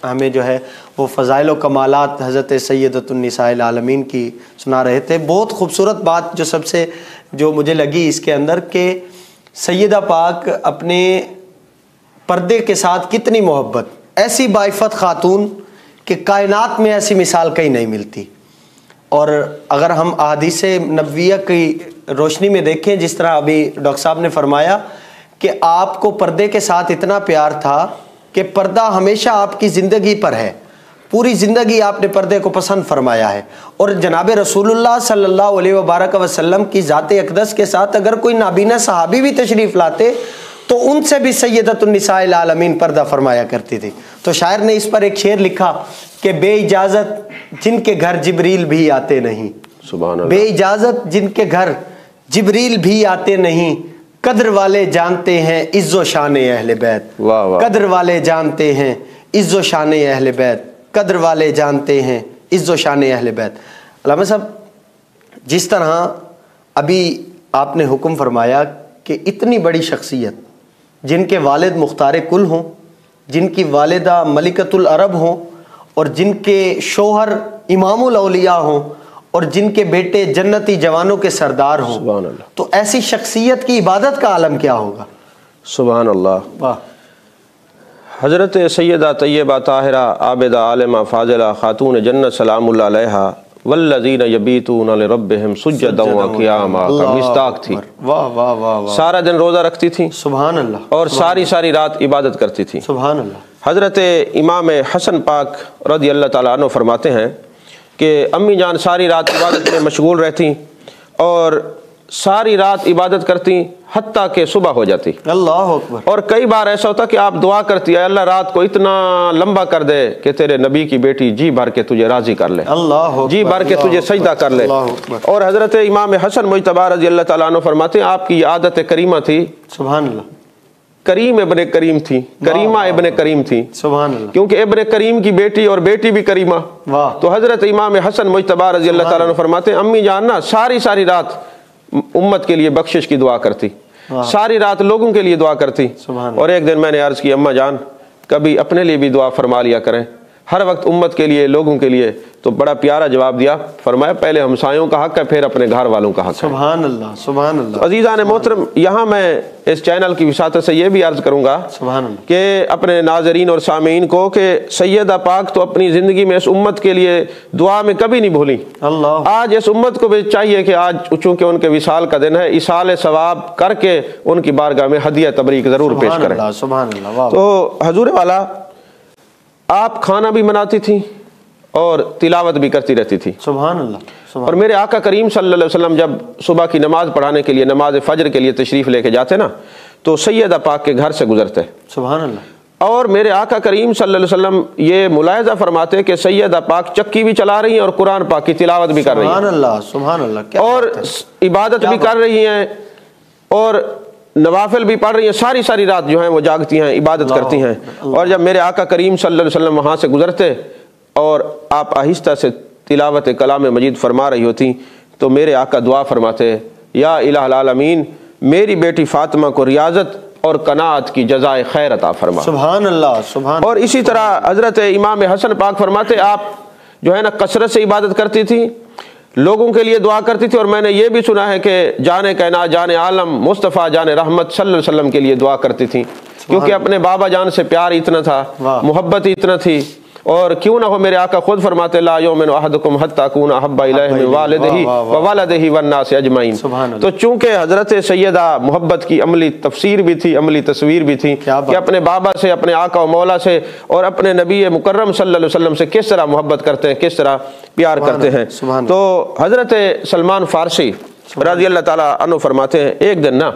ہمیں جو ہے وہ فضائل و کمالات حضرت سیدۃ النساء العالمین کی سنا رہے تھے۔ بہت خوبصورت بات جو سب سے جو مجھے لگی اس کے اندر کہ سیدہ پاک اپنے پردے کے ساتھ کتنی محبت، ایسی باعفت خاتون کہ کائنات میں ایسی مثال کہیں نہیں ملتی۔ اور اگر ہم احادیث نبویہ کی روشنی میں دیکھیں، جس طرح ابھی ڈاکٹر صاحب نے فرمایا کہ آپ کو پردے کے ساتھ اتنا پیار تھا کہ پردہ ہمیشہ آپ کی زندگی پر ہے، پوری زندگی آپ نے پردے کو پسند فرمایا ہے۔ اور جناب رسول اللہ صلی اللہ علیہ وبارک وسلم کی ذات اقدس کے ساتھ اگر کوئی نابینا صحابی بھی تشریف لاتے تو ان سے بھی سیدۃ النساء العالمین پردہ فرمایا کرتی تھی۔ تو شاعر نے اس پر ایک شعر لکھا کہ بے اجازت جن کے گھر جبریل بھی آتے نہیں، سبحان اللہ، بے اجازت جن کے گھر جبریل بھی آتے نہیں، قدر والے جانتے ہیں عز و شان اہل بیت، قدر والے جانتے ہیں عز و شان اہل بیت، قدر والے جانتے ہیں عز و شان اہل بیت۔ علامہ صاحب جس طرح ابھی آپ نے حکم فرمایا کہ اتنی بڑی شخصیت جن کے والد مختار کل ہوں، جن کی والدہ ملکۃ العرب ہوں، اور جن کے شوہر امام الاولیاء ہوں، اور جن کے بیٹے جنتی جوانوں کے سردار ہوں، سبحان اللہ، تو ایسی شخصیت کی عبادت کا عالم کیا ہوگا؟ سبحان اللہ۔ واہ۔ حضرت سیدہ طیبہ طاہرہ عابدہ عالمہ فاضلہ خاتون جنت سلام اللہ علیہا والذین یبیتون لربہم سجدا وقیاما کا مصداق تھی۔ واہ واہ واہ واہ، سارا دن روزہ رکھتی تھی سبحان اللہ، اور ساری رات عبادت کرتی تھی۔ سبحان اللہ۔ حضرت امام حسن پاک رضی اللہ تعالیٰ عنہ فرماتے ہیں کہ امی جان ساری رات عبادت میں مشغول رہتی اور ساری رات عبادت کرتی حتیٰ کہ صبح ہو جاتی۔ اللہ اکبر۔ اور کئی بار ایسا ہوتا کہ آپ دعا کرتی ہے اللہ رات کو اتنا لمبا کر دے کہ تیرے نبی کی بیٹی جی بھر کے تجھے راضی کر لے، اللہ اکبر، جی بھر کے تجھے سجدہ کر لے۔ اللہ اکبر۔ اور حضرت امام حسن مجتبی رضی اللہ تعالیٰ عنہ فرماتے ہیں آپ کی یہ عادت کریمہ تھی، سبحان اللہ، کریم ابن کریم تھی، کریمہ ابن کریم تھی، سبحان اللہ، کیونکہ ابن کریم کی بیٹی اور بیٹی بھی کریمہ۔ واہ۔ تو حضرت امام حسن مجتبی رضی اللہ تعالیٰ عنہ فرماتے ہیں امی جان نا ساری رات امت کے لیے بخشش کی دعا کرتی، ساری رات لوگوں کے لیے دعا کرتی۔ اور ایک دن میں نے عرض کی اماں جان کبھی اپنے لیے بھی دعا فرما لیا کریں، ہر وقت امت کے لیے، لوگوں کے لیے، تو بڑا پیارا جواب دیا، فرمایا پہلے ہمسایوں کا حق ہے، پھر اپنے گھر والوں کا حق ہے۔ سبحان اللہ، سبحان اللہ۔ عزیزان محترم، یہاں میں اس چینل کی وساطت سے یہ بھی عرض کروں گا سبحان اللہ کہ اپنے ناظرین اور سامعین کو کہ سیدہ پاک تو اپنی زندگی میں اس امت کے لیے دعا میں کبھی نہیں بھولی۔ اللہ، آج اس امت کو بھی چاہیے کہ آج چونکہ ان کے وصال کا دن ہے، ایصال ثواب کر کے ان کی بارگاہ میں ہدیہ تبریک ضرور پیش کریں۔ سبحان اللہ، واہ۔ تو حضور والا آپ کھانا بھی بناتی تھی اور تلاوت بھی کرتی رہتی تھی۔ سبحان اللہ۔ اور میرے آقا کریم صلی اللہ علیہ وسلم جب صبح کی نماز پڑھانے کے لیے، نماز فجر کے لیے تشریف لے کے جاتے نا، تو سیدہ پاک کے گھر سے گزرتے۔ سبحان اللہ۔ اور میرے آقا کریم صلی اللہ علیہ وسلم یہ ملاحظہ فرماتے کہ سیدہ پاک چکی بھی چلا رہی ہیں اور قرآن پاک کی تلاوت بھی کر رہی ہیں، سبحان اللہ، سبحان اللہ، اور عبادت بھی کر رہی ہیں، اور نوافل بھی پڑھ رہی ہیں، ساری ساری رات جو ہیں وہ جاگتی ہیں، عبادت کرتی ہیں۔ اور جب میرے آقا کریم صلی اللہ علیہ وسلم وہاں سے گزرتے اور آپ آہستہ سے تلاوت کلام مجید فرما رہی ہوتی تو میرے آقا دعا فرماتے، یا الہ العالمین میری بیٹی فاطمہ کو ریاضت اور قناعت کی جزائے خیر عطا فرما۔ سبحان اللہ، سبحان۔ اور اسی طرح حضرت امام حسن پاک فرماتے آپ جو ہے نا کثرت سے عبادت کرتی تھی، لوگوں کے لیے دعا کرتی تھی، اور میں نے یہ بھی سنا ہے کہ جان کائنات، جان عالم مصطفیٰ جان رحمت صلی اللہ علیہ وسلم کے لیے دعا کرتی تھی، کیونکہ اپنے بابا جان سے پیار اتنا تھا، محبت اتنا تھی۔ اور کیوں نہ ہو میرے آقا خود فرماتے لا یؤمن احدکم حتی اکون احب الیہ من والدہ وولدہ والناس اجمعین۔ تو چونکہ حضرت سیدہ محبت کی عملی تفسیر بھی تھی، عملی تصویر بھی تھی کہ اپنے بابا سے، اپنے آقا و مولا سے اور اپنے نبی مکرم صلی اللہ علیہ وسلم سے کس طرح محبت کرتے ہیں، کس طرح پیار کرتے ہیں۔ تو حضرت سلمان فارسی رضی اللہ تعالیٰ عنہ فرماتے ہیں ایک دن نا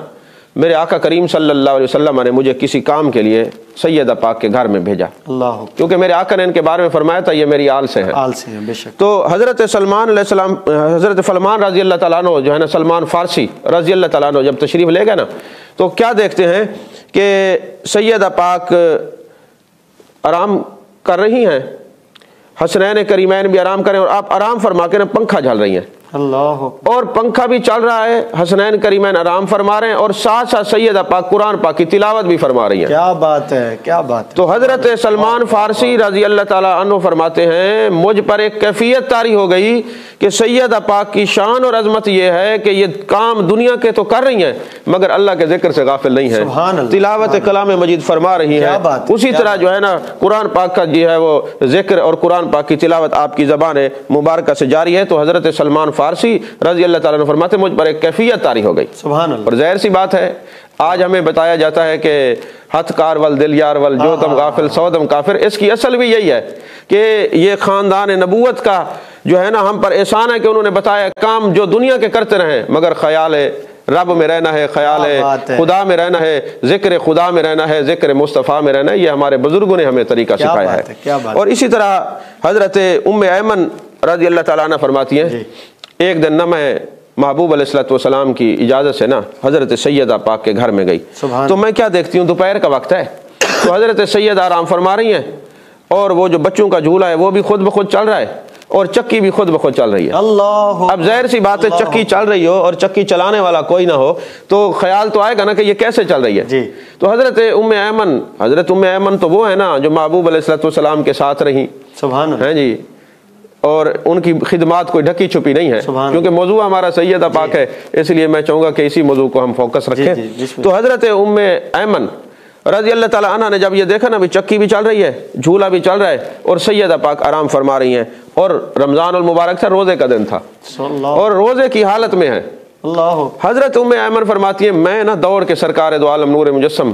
میرے آقا کریم صلی اللہ علیہ وسلم نے مجھے کسی کام کے لیے سیدہ پاک کے گھر میں بھیجا، اللہ، کیونکہ میرے آقا نے ان کے بارے میں فرمایا تھا یہ میری آل سے ہیں۔ آل سے ہیں، بے شک۔ تو حضرت سلمان علیہ السلام، حضرت سلمان رضی اللہ تعالیٰ عنہ جو ہے نا، سلمان فارسی رضی اللہ تعالیٰ عنہ جب تشریف لے گئے نا تو کیا دیکھتے ہیں کہ سیدہ پاک آرام کر رہی ہیں، حسنین کریمین بھی آرام کریں، اور آپ آرام فرما کے نا پنکھا جھل رہی ہیں، اللہ، اور پنکھا بھی چل رہا ہے، حسنین کریمین آرام فرما رہے ہیں، اور ساتھ ساتھ سیدہ پاک قرآن پاک کی تلاوت بھی فرما رہی ہیں۔ کیا بات ہے، کیا بات ہے۔ تو حضرت سلمان فارسی رضی اللہ تعالیٰ عنہ فرماتے ہیں مجھ پر ایک کیفیت طاری ہو گئی کہ سیدہ پاک کی شان اور عظمت یہ ہے کہ یہ کام دنیا کے تو کر رہی ہیں مگر اللہ کے ذکر سے غافل نہیں ہیں، تلاوت کلام مجید فرما رہی ہیں، اسی طرح جو ہے نا قرآن پاک کا جو ہے وہ ذکر اور قرآن پاک کی تلاوت آپ کی زبان مبارکہ سے جاری ہے۔ تو حضرت سلمان فارسی رضی اللہ تعالیٰ عنہ فرماتے مجھ پر ایک کیفیت طاری ہو گئی۔ سبحان اللہ۔ اور ظاہر سی بات ہے آج ہمیں بتایا جاتا ہے کہ ہتھ کار ول دل یار ول جو تم غافل سودم کافر، اس کی اصل بھی یہی ہے کہ یہ خاندان نبوت کا جو ہے نا ہم پر احسان ہے کہ انہوں نے بتایا کام جو دنیا کے کرتے رہیں مگر خیال رب میں رہنا ہے، خیال خدا میں رہنا ہے، ذکر خدا میں رہنا ہے، ذکر مصطفیٰ میں رہنا ہے، یہ ہمارے بزرگوں نے ہمیں طریقہ سکھایا ہے۔ اور اسی طرح حضرت ام ایمن رضی اللہ تعالیٰ عنہ فرماتی ہیں ایک دن نہ میں محبوب علیہ الصلوۃ والسلام کی اجازت سے نا حضرت سیدہ پاک کے گھر میں گئی، تو میں کیا دیکھتی ہوں دوپہر کا وقت ہے، تو حضرت سیدہ آرام فرما رہی ہیں، اور وہ جو بچوں کا جھولا ہے وہ بھی خود بخود چل رہا ہے، اور چکی بھی خود بخود چل رہی ہے۔ اللہ، اب ظاہر سی بات ہے چکی چل رہی ہو اور چکی چلانے والا کوئی نہ ہو تو خیال تو آئے گا نا کہ یہ کیسے چل رہی ہے۔ جی۔ تو حضرت ام ایمن تو وہ ہے نا جو محبوب علیہ الصلوۃ والسلام کے ساتھ رہی، سبحان اللہ، ہیں جی، اور ان کی خدمات کوئی ڈھکی چھپی نہیں ہے، کیونکہ موضوع ہمارا سیدہ پاک ہے، اس لیے میں چاہوں گا کہ اسی موضوع کو ہم فوکس رکھیں۔ تو حضرت ام ایمن رضی اللہ تعالیٰ عنہ نے جب یہ دیکھا نا بھی چکی بھی چل رہی ہے، جھولا بھی چل رہا ہے، اور سیدہ پاک آرام فرما رہی ہیں، اور رمضان المبارک تھا، روزے کا دن تھا اور روزے کی حالت میں ہے، حضرت ام ایمن فرماتی ہیں میں نا دوڑ کے سرکار دو عالم نور مجسم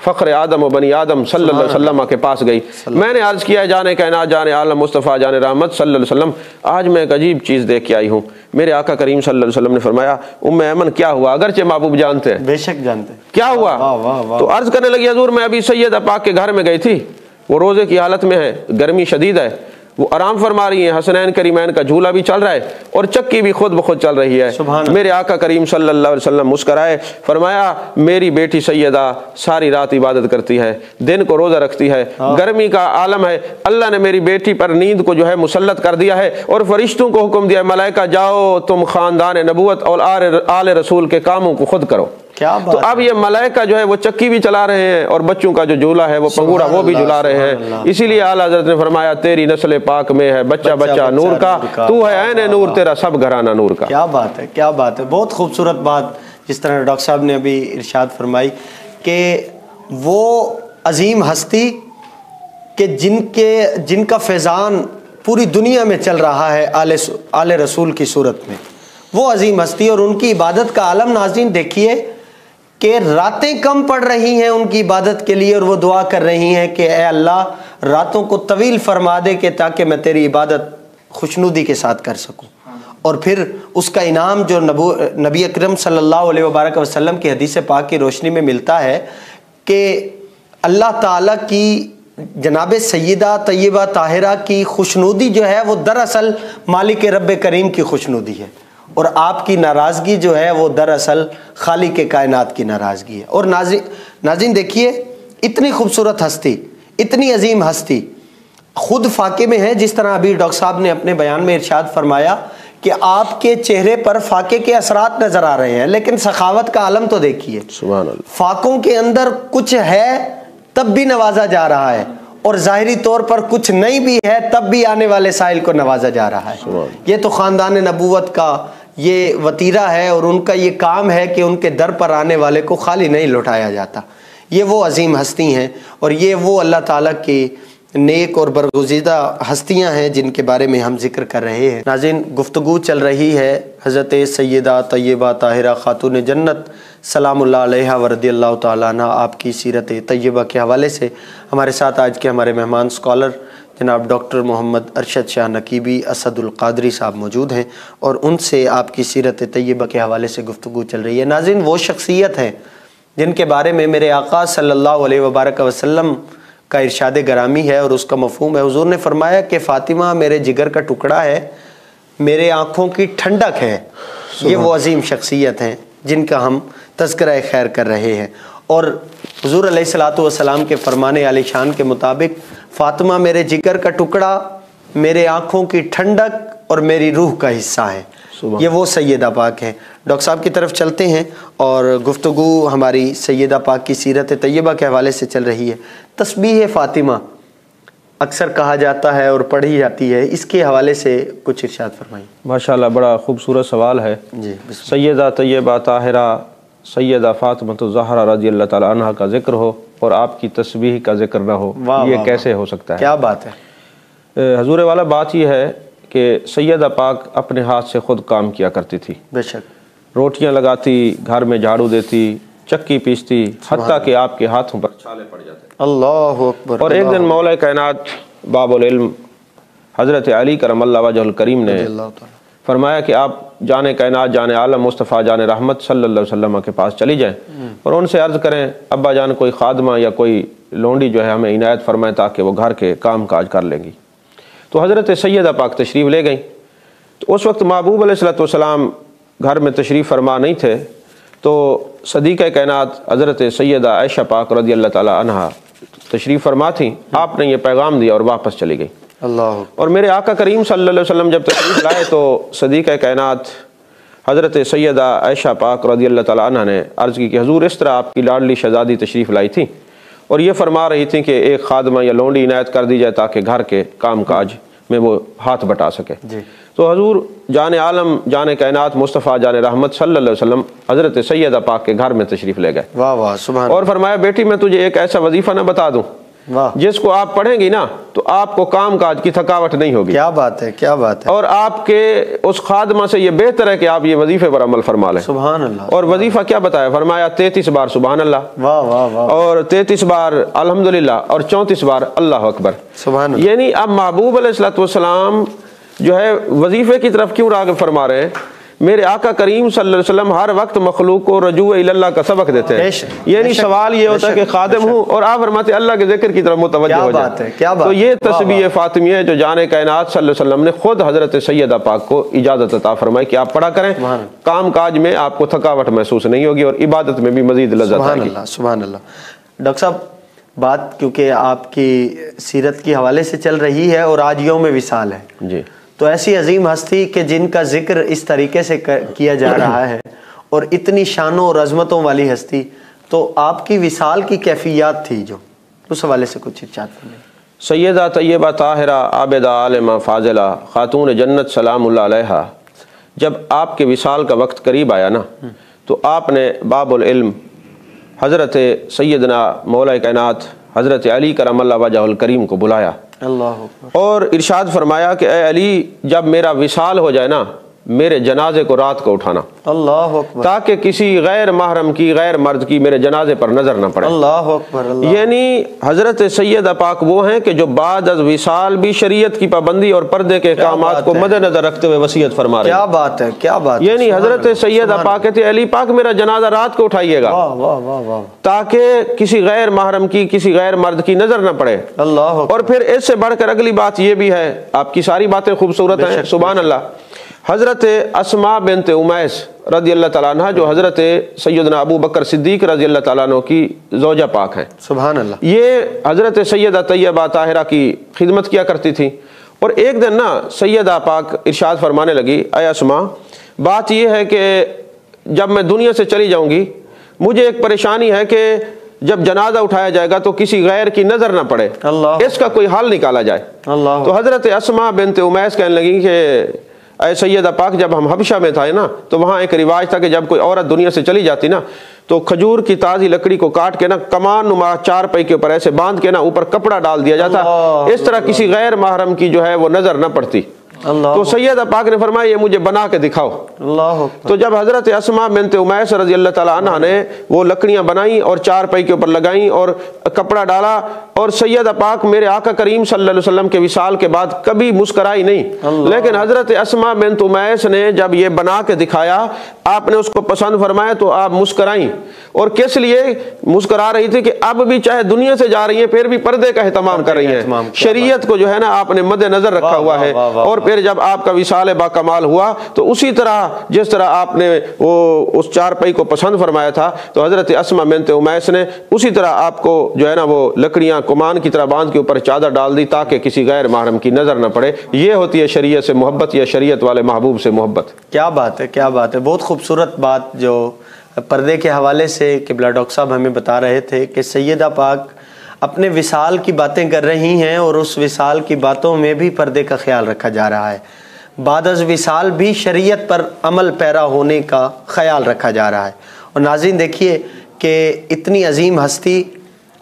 فخر آدم و بنی آدم صلی اللہ علیہ وسلم کے پاس گئی، میں نے عرض کیا ہے جانے کائنات جانے عالم مصطفیٰ جانے رحمت صلی اللہ علیہ وسلم آج میں ایک عجیب چیز دیکھ کے آئی ہوں۔ میرے آقا کریم صلی اللہ علیہ وسلم نے فرمایا ام ایمن کیا ہوا؟ اگرچہ محبوب جانتے ہیں، بے شک جانتے ہیں، کیا ہوا؟ تو عرض کرنے لگی حضور میں ابھی سیدہ پاک کے گھر میں گئی تھی، وہ روزے کی حالت میں ہے، گرمی شدید ہے، وہ آرام فرما رہی ہیں، حسنین کریمین کا جھولا بھی چل رہا ہے اور چکی بھی خود بخود چل رہی ہے۔ میرے آقا کریم صلی اللہ علیہ وسلم مسکرائے، فرمایا میری بیٹی سیدہ ساری رات عبادت کرتی ہے، دن کو روزہ رکھتی ہے، گرمی کا عالم ہے، اللہ نے میری بیٹی پر نیند کو جو ہے مسلط کر دیا ہے، اور فرشتوں کو حکم دیا ہے ملائکہ جاؤ تم خاندان نبوت اور آل رسول کے کاموں کو خود کرو۔ کیا بات تو اب یہ ملائکہ جو ہے وہ چکی بھی چلا رہے ہیں اور بچوں کا جو جھولا ہے وہ پنگوڑا وہ بھی جھلا رہے ہیں. اسی لیے اعلیٰ حضرت نے فرمایا تیری نسل پاک میں ہے بچہ بچہ نور کا، تو ہے عین نور، تیرا سب گھرانہ نور کا. کیا بات ہے، کیا بات ہے. بہت خوبصورت بات جس طرح ڈاکٹر صاحب نے ابھی ارشاد فرمائی کہ وہ عظیم ہستی کہ جن کا فیضان پوری دنیا میں چل رہا ہے آل رسول کی صورت میں، وہ عظیم ہستی اور ان کی عبادت کا عالم. ناظرین دیکھیے کہ راتیں کم پڑ رہی ہیں ان کی عبادت کے لیے، اور وہ دعا کر رہی ہیں کہ اے اللہ راتوں کو طویل فرما دے کہ تاکہ میں تیری عبادت خوشنودی کے ساتھ کر سکوں. اور پھر اس کا انعام جو نبی اکرم صلی اللہ علیہ وبارک وسلم کی حدیث پاک کی روشنی میں ملتا ہے کہ اللہ تعالیٰ کی جناب سیدہ طیبہ طاہرہ کی خوشنودی جو ہے وہ دراصل مالک رب کریم کی خوشنودی ہے، اور آپ کی ناراضگی جو ہے وہ دراصل خالق کائنات کی ناراضگی ہے. اور ناظرین دیکھیے اتنی خوبصورت ہستی، اتنی عظیم ہستی خود فاقے میں ہے، جس طرح ابھی ڈاکٹر صاحب نے اپنے بیان میں ارشاد فرمایا کہ آپ کے چہرے پر فاقے کے اثرات نظر آ رہے ہیں، لیکن سخاوت کا عالم تو دیکھیے. سبحان اللہ. فاقوں کے اندر کچھ ہے تب بھی نوازا جا رہا ہے، اور ظاہری طور پر کچھ نہیں بھی ہے تب بھی آنے والے سائل کو نوازا جا رہا ہے. یہ تو خاندان نبوت کا یہ وتیرہ ہے، اور ان کا یہ کام ہے کہ ان کے در پر آنے والے کو خالی نہیں لوٹایا جاتا. یہ وہ عظیم ہستی ہیں، اور یہ وہ اللہ تعالیٰ کی نیک اور برگزیدہ ہستیاں ہیں جن کے بارے میں ہم ذکر کر رہے ہیں. ناظرین گفتگو چل رہی ہے حضرت سیدہ طیبہ طاہرہ خاتون جنت سلام اللہ علیہ ورضی اللہ تعالیٰ عنہ آپ کی سیرت طیبہ کے حوالے سے. ہمارے ساتھ آج کے ہمارے مہمان اسکالر جناب ڈاکٹر محمد ارشد شاہ نقیبی اسد القادری صاحب موجود ہیں، اور ان سے آپ کی سیرت طیبہ کے حوالے سے گفتگو چل رہی ہے. ناظرین وہ شخصیت ہیں جن کے بارے میں میرے آقا صلی اللہ علیہ وبارک وسلم کا ارشاد گرامی ہے اور اس کا مفہوم ہے. حضور نے فرمایا کہ فاطمہ میرے جگر کا ٹکڑا ہے، میرے آنکھوں کی ٹھنڈک ہے. یہ وہ عظیم شخصیت ہیں جن کا ہم تذکرہ خیر کر رہے ہیں. اور حضور علیہ الصلوۃ والسلام کے فرمان عالی شان کے مطابق فاطمہ میرے جگر کا ٹکڑا، میرے آنکھوں کی ٹھنڈک اور میری روح کا حصہ ہے. یہ وہ سیدہ پاک ہیں. ڈاکٹر صاحب کی طرف چلتے ہیں، اور گفتگو ہماری سیدہ پاک کی سیرت طیبہ کے حوالے سے چل رہی ہے. تسبیح فاطمہ اکثر کہا جاتا ہے اور پڑھی جاتی ہے، اس کے حوالے سے کچھ ارشاد فرمائیں. ماشاءاللہ بڑا خوبصورت سوال ہے. جی سیدہ طیبہ طاہرہ سیدہ فاطمہ الزہرا رضی اللہ تعالیٰ عنہ کا ذکر ہو اور آپ کی تسبیح کا ذکر نہ ہو، یہ کیسے ہو سکتا ہے؟ کیا بات ہے. حضور والا بات یہ ہے کہ سیدہ پاک اپنے ہاتھ سے خود کام کیا کرتی تھی. بے شک. روٹیاں لگاتی، گھر میں جھاڑو دیتی، چکی پیستی، حتیٰ کہ آپ کے ہاتھوں پر چھالے پڑ جاتے. اللہ اکبر. اور ایک دن مولا کائنات باب العلم حضرت علی کرم اللہ وجہ الکریم نے فرمایا کہ آپ جانے کائنات جانے عالم مصطفیٰ جانے رحمت صلی اللہ علیہ وسلم کے پاس چلی جائیں اور ان سے عرض کریں ابا جان کوئی خادمہ یا کوئی لونڈی جو ہے ہمیں عنایت فرمائیں تاکہ وہ گھر کے کام کاج کر لیں گی. تو حضرت سیدہ پاک تشریف لے گئیں. تو اس وقت محبوب علیہ السلام گھر میں تشریف فرما نہیں تھے، تو صدیقہ کائنات حضرت سیدہ عائشہ پاک رضی اللہ تعالیٰ عنہا تشریف فرما تھیں. آپ نے یہ پیغام دیا اور واپس چلی گئی. اللہ. اور میرے آقا کریم صلی اللہ علیہ وسلم جب تشریف لائے تو صدیقہ کائنات حضرت سیدہ عائشہ پاک رضی اللہ تعالیٰ عنہ نے عرض کی کہ حضور اس طرح آپ کی لاڈلی شہزادی تشریف لائی تھی اور یہ فرما رہی تھیں کہ ایک خادمہ یا لونڈی عنایت کر دی جائے تاکہ گھر کے کام کاج میں وہ ہاتھ بٹا سکے. جی. تو حضور جان عالم جان کائنات مصطفیٰ جان رحمت صلی اللہ علیہ وسلم حضرت سیدہ پاک کے گھر میں تشریف لے گئے. واہ واہ سبحان. اور فرمایا بیٹی میں تجھے ایک ایسا وظیفہ نہ بتا دوں جس کو آپ پڑھیں گی نا تو آپ کو کام کاج کی تھکاوٹ نہیں ہوگی. کیا بات ہے، کیا بات ہے. اور آپ کے اس خادمہ سے یہ بہتر ہے کہ آپ یہ وظیفے پر عمل فرما لیں. سبحان اللہ. اور وظیفہ کیا بتایا؟ فرمایا 33 بار سبحان اللہ، واہ واہ واہ، اور 33 بار الحمدللہ، اور 34 بار اللہ اکبر. سبحان اللہ. یعنی اب محبوب علیہ السلام جو ہے وظیفے کی طرف کیوں راغب فرما رہے ہیں؟ میرے آقا کریم صلی اللہ علیہ وسلم ہر وقت مخلوق کو رجوع اللہ کا سبق دیتے ہیں. یعنی سوال یہ ہوتا ہے کہ خادم ہوں اور آپ فرماتے اللہ کے ذکر کی طرف متوجہ ہو جائیں. تو یہ تسبیح فاطمیہ جو جان کائنات صلی اللہ علیہ وسلم نے خود حضرت سیدہ پاک کو اجازت عطا فرمائی کہ آپ پڑھا کریں. کام کاج میں آپ کو تھکاوٹ محسوس نہیں ہوگی اور عبادت میں بھی مزید لذت آئے گی. سبحان اللہ. ڈاکٹر صاحب بات کیونکہ آپ کی سیرت کے حوالے سے چل رہی ہے اور آج یوم وصال ہے، جی، تو ایسی عظیم ہستی کہ جن کا ذکر اس طریقے سے کیا جا رہا ہے اور اتنی شانوں اور عظمتوں والی ہستی، تو آپ کی وصال کی کیفیات تھی جو، اس حوالے سے کچھ ارشاد فرمائیں۔ سیدہ طیبہ طاہرہ عابدہ عالمہ فاضلہ خاتون جنت سلام اللہ علیہا، جب آپ کے وصال کا وقت قریب آیا نا تو آپ نے باب العلم حضرت سیدنا مولا کائنات حضرت علی کرم اللہ وجہ الکریم کو بلایا، اللہ اکبر، اور ارشاد فرمایا کہ اے علی جب میرا وصال ہو جائے نا میرے جنازے کو رات کو اٹھانا، اللہ اکبر، تاکہ کسی غیر محرم کی غیر مرد کی میرے جنازے پر نظر نہ پڑے۔ اللہ اکبر، اللہ، یعنی حضرت سیدہ پاک وہ ہیں کہ جو بعد از وصال بھی شریعت کی پابندی اور پردے کے احکامات کو مد نظر رکھتے ہوئے وصیت فرما رہے ہیں۔ کیا بات ہے، کیا بات ہے، یعنی حضرت سیدہ پاک کہتے ہیں علی پاک میرا جنازہ رات کو اٹھائیے گا واہ واہ واہ واہ، تاکہ کسی غیر محرم کی کسی غیر مرد کی نظر نہ پڑے۔ اللہ اکبر، اور پھر اس سے بڑھ کر اگلی بات یہ بھی ہے، آپ کی ساری باتیں خوبصورت ہیں سبحان اللہ، حضرت اسماء بنت امیس رضی اللہ تعالیٰ عنہ جو حضرت سیدنا ابو بکر صدیق رضی اللہ تعالیٰ عنہ کی زوجہ پاک ہیں، سبحان اللہ، یہ حضرت سیدہ طیبہ طاہرہ کی خدمت کیا کرتی تھی۔ اور ایک دن نا سیدہ پاک ارشاد فرمانے لگی اے اسماء، بات یہ ہے کہ جب میں دنیا سے چلی جاؤں گی مجھے ایک پریشانی ہے کہ جب جنازہ اٹھایا جائے گا تو کسی غیر کی نظر نہ پڑے، اللہ، اس کا کوئی حل نکالا جائے۔ اللہ، تو حضرت اسماء بنت امیس کہنے لگی کہ اے سیدہ پاک جب ہم حبشہ میں تھے نا تو وہاں ایک رواج تھا کہ جب کوئی عورت دنیا سے چلی جاتی نا تو کھجور کی تازی لکڑی کو کاٹ کے نا کمان نما چار پائی کے اوپر ایسے باندھ کے نا اوپر کپڑا ڈال دیا جاتا، اس طرح کسی غیر محرم کی جو ہے وہ نظر نہ پڑتی۔ اللہ، تو سیدہ پاک نے فرمایا یہ مجھے بنا کے دکھاؤ۔ اللہ اکبر، تو جب حضرت اسماء بنت امیس رضی اللہ تعالیٰ عنہ نے وہ لکڑیاں بنائیں اور چار پائی کے اوپر لگائیں اور کپڑا ڈالا، اور سیدہ پاک میرے آقا کریم صلی اللہ علیہ وسلم کے وصال کے بعد کبھی مسکرائی نہیں، لیکن حضرت اسماء بنت امیس نے جب یہ بنا کے دکھایا آپ نے اس کو پسند فرمایا تو آپ مسکرائیں۔ اور کس لیے مسکرا رہی تھی کہ اب بھی چاہے دنیا سے جا رہی ہیں پھر بھی پردے کا اہتمام کر رہی ہیں، شریعت کو جو ہے نا آپ نے مد نظر رکھا ہوا ہے۔ اور پھر جب آپ کا وصال با کمال ہوا تو اسی طرح جس طرح آپ نے وہ اس چار پائی کو پسند فرمایا تھا تو حضرت اسماء بنت امیس نے اسی طرح آپ کو جو ہے نا وہ لکڑیاں کمان کی طرح باندھ کے اوپر چادر ڈال دی تاکہ کسی غیر محرم کی نظر نہ پڑے۔ یہ ہوتی ہے شریعت سے محبت یا شریعت والے محبوب سے محبت۔ کیا بات ہے، کیا بات ہے، بہت خوبصورت بات جو پردے کے حوالے سے قبلہ ڈاکٹر صاحب ہمیں بتا رہے تھے کہ سیدہ پاک اپنے وصال کی باتیں کر رہی ہیں اور اس وصال کی باتوں میں بھی پردے کا خیال رکھا جا رہا ہے، بعد از وصال بھی شریعت پر عمل پیرا ہونے کا خیال رکھا جا رہا ہے۔ اور ناظرین دیکھیے کہ اتنی عظیم ہستی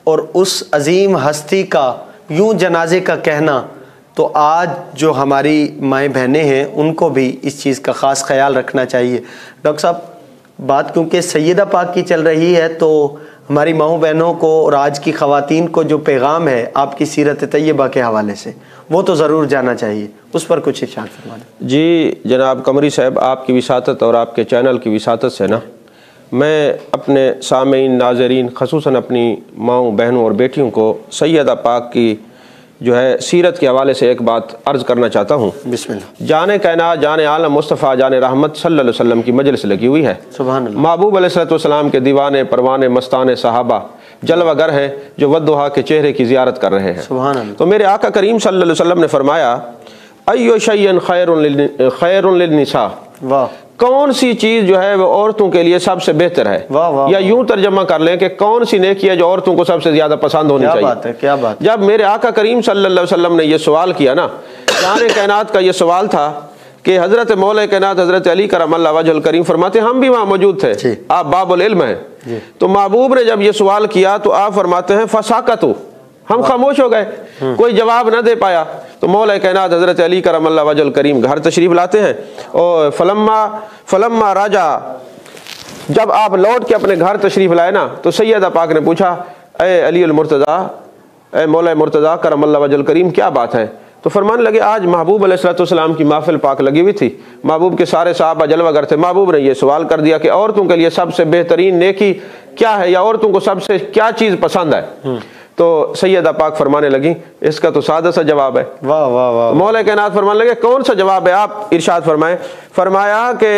اور اس عظیم ہستی کا یوں جنازے کا کہنا، تو آج جو ہماری مائیں بہنیں ہیں ان کو بھی اس چیز کا خاص خیال رکھنا چاہیے۔ ڈاکٹر صاحب بات کیونکہ سیدہ پاک کی چل رہی ہے تو ہماری ماؤں بہنوں کو اور آج کی خواتین کو جو پیغام ہے آپ کی سیرت طیبہ کے حوالے سے وہ تو ضرور جانا چاہیے، اس پر کچھ ارشاد فرما دیں۔ جی جناب قمری صاحب، آپ کی وساطت اور آپ کے چینل کی وساطت سے نا میں اپنے سامعین ناظرین خصوصاً اپنی ماؤں بہنوں اور بیٹیوں کو سیدہ پاک کی جو ہے سیرت کے حوالے سے ایک بات عرض کرنا چاہتا ہوں۔ بسم اللہ۔ جان کائنات جان عالم مصطفیٰ جان رحمت صلی اللہ علیہ وسلم کی مجلس لگی ہوئی ہے، سبحان اللہ۔ محبوب علیہ السلام کے دیوانے پروانے مستانے صحابہ جلوہ گر ہیں جو ودھا کے چہرے کی زیارت کر رہے ہیں۔ سبحان اللہ۔ تو میرے آقا کریم صلی اللہ علیہ وسلم نے فرمایا ایو شیء خیر للنساء، واہ، کون سی چیز جو ہے وہ عورتوں کے لیے سب سے بہتر ہے، واہ واہ، یا یوں ترجمہ کر لیں کہ کون سی نیکی ہے جو عورتوں کو سب سے زیادہ پسند ہونی کیا چاہیے۔ بات ہے، کیا بات ہے۔ جب میرے آقا کریم صلی اللہ علیہ وسلم نے یہ سوال کیا نا، جان کائنات کا یہ سوال تھا کہ حضرت مولا کائنات حضرت علی کرم اللہ وجہ الکریم فرماتے ہم بھی وہاں موجود تھے، جی، آپ باب العلم ہیں، تو محبوب نے جب یہ سوال کیا تو آپ فرماتے ہیں فساکتو، ہم خاموش ہو گئے، کوئی جواب نہ دے پایا۔ تو مولا کائنات حضرت علی کرم اللہ وجہ الکریم گھر تشریف لاتے ہیں اور فلما راجع، جب آپ لوٹ کے اپنے گھر تشریف لائے نا تو سیدہ پاک نے پوچھا اے علی المرتضیٰ، اے مولا مرتضیٰ کرم اللہ وجہ الکریم کیا بات ہے؟ تو فرمانے لگے آج محبوب علیہ السلام کی محفل پاک لگی ہوئی تھی، محبوب کے سارے صحابہ جلوہ گر تھے، محبوب نے یہ سوال کر دیا کہ عورتوں کے لیے سب سے بہترین نیکی کیا ہے، یا عورتوں کو سب سے کیا چیز پسند ہے؟ تو سیدہ پاک فرمانے لگی اس کا تو سادہ سا جواب ہے۔ واہ واہ واہ، مولا کائنات فرمانے لگے کون سا جواب ہے؟ آپ ارشاد فرمائیں۔ فرمایا کہ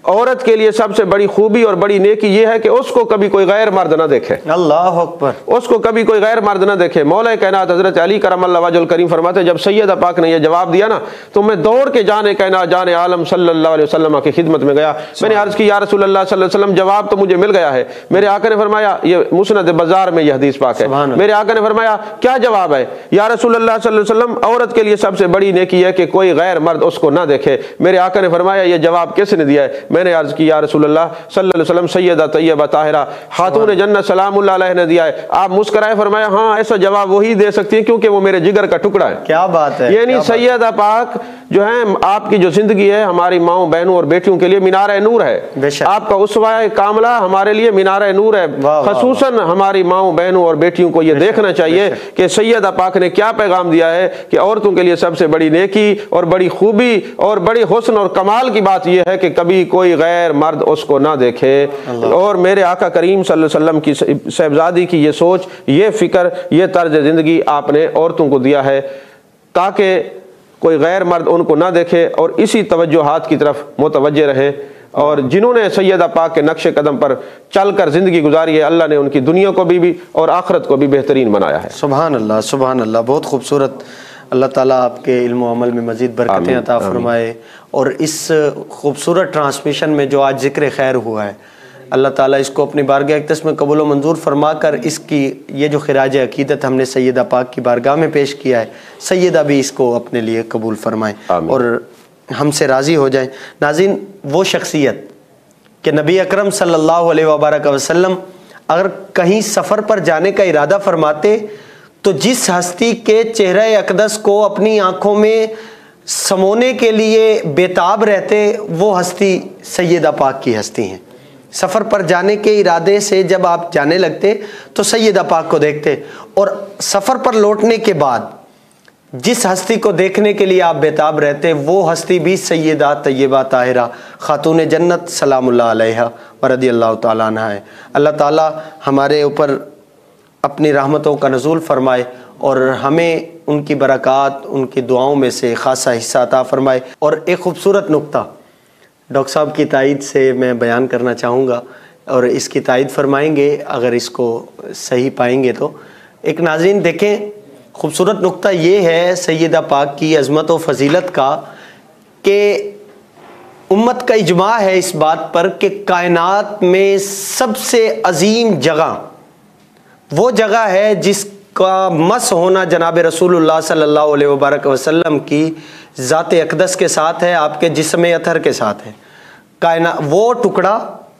عورت کے لیے سب سے بڑی خوبی اور بڑی نیکی یہ ہے کہ اس کو کبھی کوئی غیر مرد نہ دیکھے۔ اللہ اکبر۔ اس کو کبھی کوئی غیر مرد نہ دیکھے۔ مولا کائنات حضرت علی کرم اللہ وجہ الکریم فرماتے ہیں جب سیدہ پاک نے یہ جواب دیا نا تو میں دوڑ کے جان کائنات جان عالم صلی اللہ علیہ وسلم کی خدمت میں گیا۔ میں نے عرض کی یا رسول اللہ صلی اللہ علیہ وسلم جواب تو مجھے مل گیا ہے۔ میرے آقا نے فرمایا، یہ مسند بازار میں یہ حدیث پاک ہے، میرے آقا نے فرمایا کیا جواب ہے؟ یا رسول اللہ صلی اللہ علیہ وسلم عورت کے لیے سب سے بڑی نیکی ہے کہ کوئی غیر مرد اس کو نہ دیکھے۔ میرے آقا نے فرمایا یہ جواب کس نے دیا ہے؟ میں نے عرض کی یا رسول اللہ صلی اللہ علیہ وسلم سیدہ طیبہ طاہرہ خاتون جنت سلام اللہ علیہ نے دیا ہے۔ آپ مسکرائے، فرمایا ہاں ایسا جواب وہی دے سکتی ہے کیونکہ وہ میرے جگر کا ٹکڑا ہے۔ کیا بات ہے! یعنی سیدہ پاک جو ہے آپ کی جو زندگی ہے ہماری ماؤں بہنوں اور بیٹیوں کے لیے مینار نور ہے۔ آپ کا اسوہ کاملہ ہمارے لیے مینار نور ہے۔ خصوصاً ہماری ماؤں بہنوں اور بیٹیوں کو یہ دیکھنا چاہیے کہ سیدہ پاک نے کیا پیغام دیا ہے کہ عورتوں کے لیے سب سے بڑی نیکی اور بڑی خوبی اور بڑی حسن اور کمال کی بات یہ ہے کہ کبھی کوئی غیر مرد اس کو نہ دیکھے۔ اور میرے آقا کریم صلی اللہ علیہ وسلم کی صاحبزادی کی یہ سوچ، یہ فکر، یہ طرز زندگی آپ نے عورتوں کو دیا ہے تاکہ کوئی غیر مرد ان کو نہ دیکھے اور اسی توجہات کی طرف متوجہ رہے۔ اور جنہوں نے سیدہ پاک کے نقش قدم پر چل کر زندگی گزاری ہے اللہ نے ان کی دنیا کو بھی اور آخرت کو بھی بہترین بنایا ہے۔ سبحان اللہ، سبحان اللہ، بہت خوبصورت۔ اللہ تعالیٰ آپ کے علم و عمل میں مزید برکتیں عطا فرمائے۔ اور اس خوبصورت ٹرانسمیشن میں جو آج ذکر خیر ہوا ہے اللہ تعالیٰ اس کو اپنی بارگاہ اقدس میں قبول و منظور فرما کر اس کی یہ جو خراج عقیدت ہم نے سیدہ پاک کی بارگاہ میں پیش کیا ہے سیدہ بھی اس کو اپنے لیے قبول فرمائیں اور ہم سے راضی ہو جائیں۔ ناظرین، وہ شخصیت کہ نبی اکرم صلی اللہ علیہ وبارک وسلم اگر کہیں سفر پر جانے کا ارادہ فرماتے تو جس ہستی کے چہرہ اقدس کو اپنی آنکھوں میں سمونے کے لیے بےتاب رہتے وہ ہستی سیدہ پاک کی ہستی ہیں۔ سفر پر جانے کے ارادے سے جب آپ جانے لگتے تو سیدہ پاک کو دیکھتے اور سفر پر لوٹنے کے بعد جس ہستی کو دیکھنے کے لیے آپ بےتاب رہتے وہ ہستی بھی سیدہ طیبہ طاہرہ خاتون جنت سلام اللہ علیہ و رضی اللہ تعالیٰ عنہ ہے۔ اللہ تعالیٰ ہمارے اوپر اپنی رحمتوں کا نزول فرمائے اور ہمیں ان کی برکات، ان کی دعاؤں میں سے خاصہ حصہ عطا فرمائے۔ اور ایک خوبصورت نقطہ ڈاکٹر صاحب کی تائید سے میں بیان کرنا چاہوں گا اور اس کی تائید فرمائیں گے اگر اس کو صحیح پائیں گے تو۔ ایک ناظرین دیکھیں، خوبصورت نقطہ یہ ہے سیدہ پاک کی عظمت و فضیلت کا کہ امت کا اجماع ہے اس بات پر کہ کائنات میں سب سے عظیم جگہ وہ جگہ ہے جس کا مس ہونا جناب رسول اللہ صلی اللہ علیہ وبارک وسلم کی ذات اقدس کے ساتھ ہے، آپ کے جسم اطہر کے ساتھ ہے۔ کائنات وہ ٹکڑا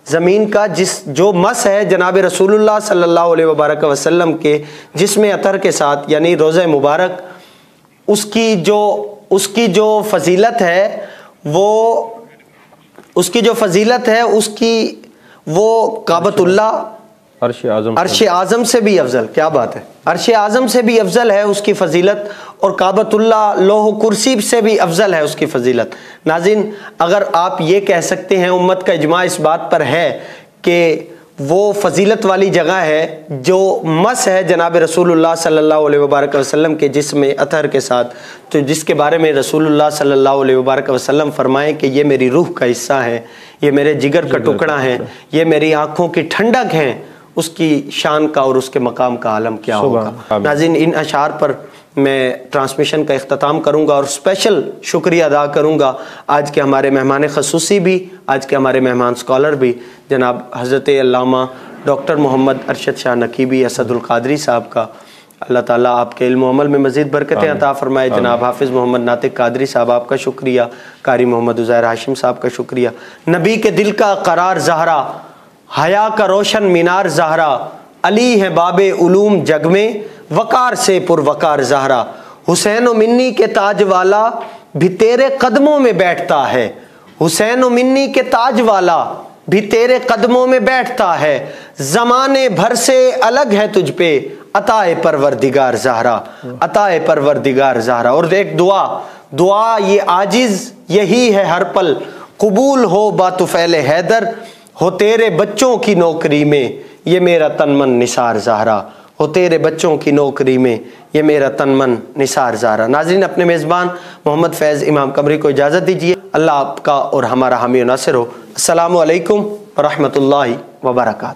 زمین کا جو مس ہے جناب رسول اللہ صلی اللہ علیہ وبارک وسلم کے جسم اطہر کے ساتھ یعنی روضہ مبارک، اس کی جو فضیلت ہے وہ کعبۃ اللہ عرش اعظم سے بھی افضل، کیا بات ہے، عرش اعظم سے بھی افضل ہے اس کی فضیلت اور کعبۃ اللہ لوح کرسی سے بھی افضل ہے اس کی فضیلت۔ ناظرین، اگر آپ یہ کہہ سکتے ہیں امت کا اجماع اس بات پر ہے کہ وہ فضیلت والی جگہ ہے جو مس ہے جناب رسول اللہ صلی اللہ علیہ وبارک وسلم کے جسم اطہر کے ساتھ، تو جس کے بارے میں رسول اللہ صلی اللہ علیہ وبارک وسلم فرمائیں کہ یہ میری روح کا حصہ ہے، یہ میرے جگر کا ٹکڑا ہے، یہ میری آنکھوں کی ٹھنڈک ہے، اس کی شان کا اور اس کے مقام کا عالم کیا ہوگا۔ ناظرین، ان اشعار پر میں ٹرانسمیشن کا اختتام کروں گا اور اسپیشل شکریہ ادا کروں گا آج کے ہمارے مہمان خصوصی بھی، آج کے ہمارے مہمان اسکالر بھی، جناب حضرت علامہ ڈاکٹر محمد ارشد شاہ نقیبی اسد القادری صاحب کا۔ اللہ تعالیٰ آپ کے علم و عمل میں مزید برکتیں عطا فرمائے۔ جناب حافظ محمد ناطق قادری صاحب، آپ کا شکریہ۔ قاری محمد عزیر ہاشم صاحب کا شکریہ۔ نبی کے دل کا قرار زہرا، حیا کا روشن مینار زہرا، علی ہے باب علوم جگ میں، وقار سے پر وقار زہرا، حسین و منی کے تاج والا بھی تیرے قدموں میں بیٹھتا ہے، حسین و منی کے تاج والا بھی تیرے قدموں میں بیٹھتا ہے، زمانے بھر سے الگ ہے تجھ پہ عطائے پروردگار زہرا، عطائے پروردگار زہرا۔ اور ایک دعا یہ عاجز یہی ہے ہر پل، قبول ہو باتفعل حیدر، ہو تیرے بچوں کی نوکری میں یہ میرا تن من نثار زہرا، ہو تیرے بچوں کی نوکری میں یہ میرا تن من نثار زہرا۔ ناظرین، اپنے میزبان محمد فیض امام قمری کو اجازت دیجیے۔ اللہ آپ کا اور ہمارا حامی و ناصر ہو۔ السلام علیکم ورحمۃ اللہ وبرکاتہ۔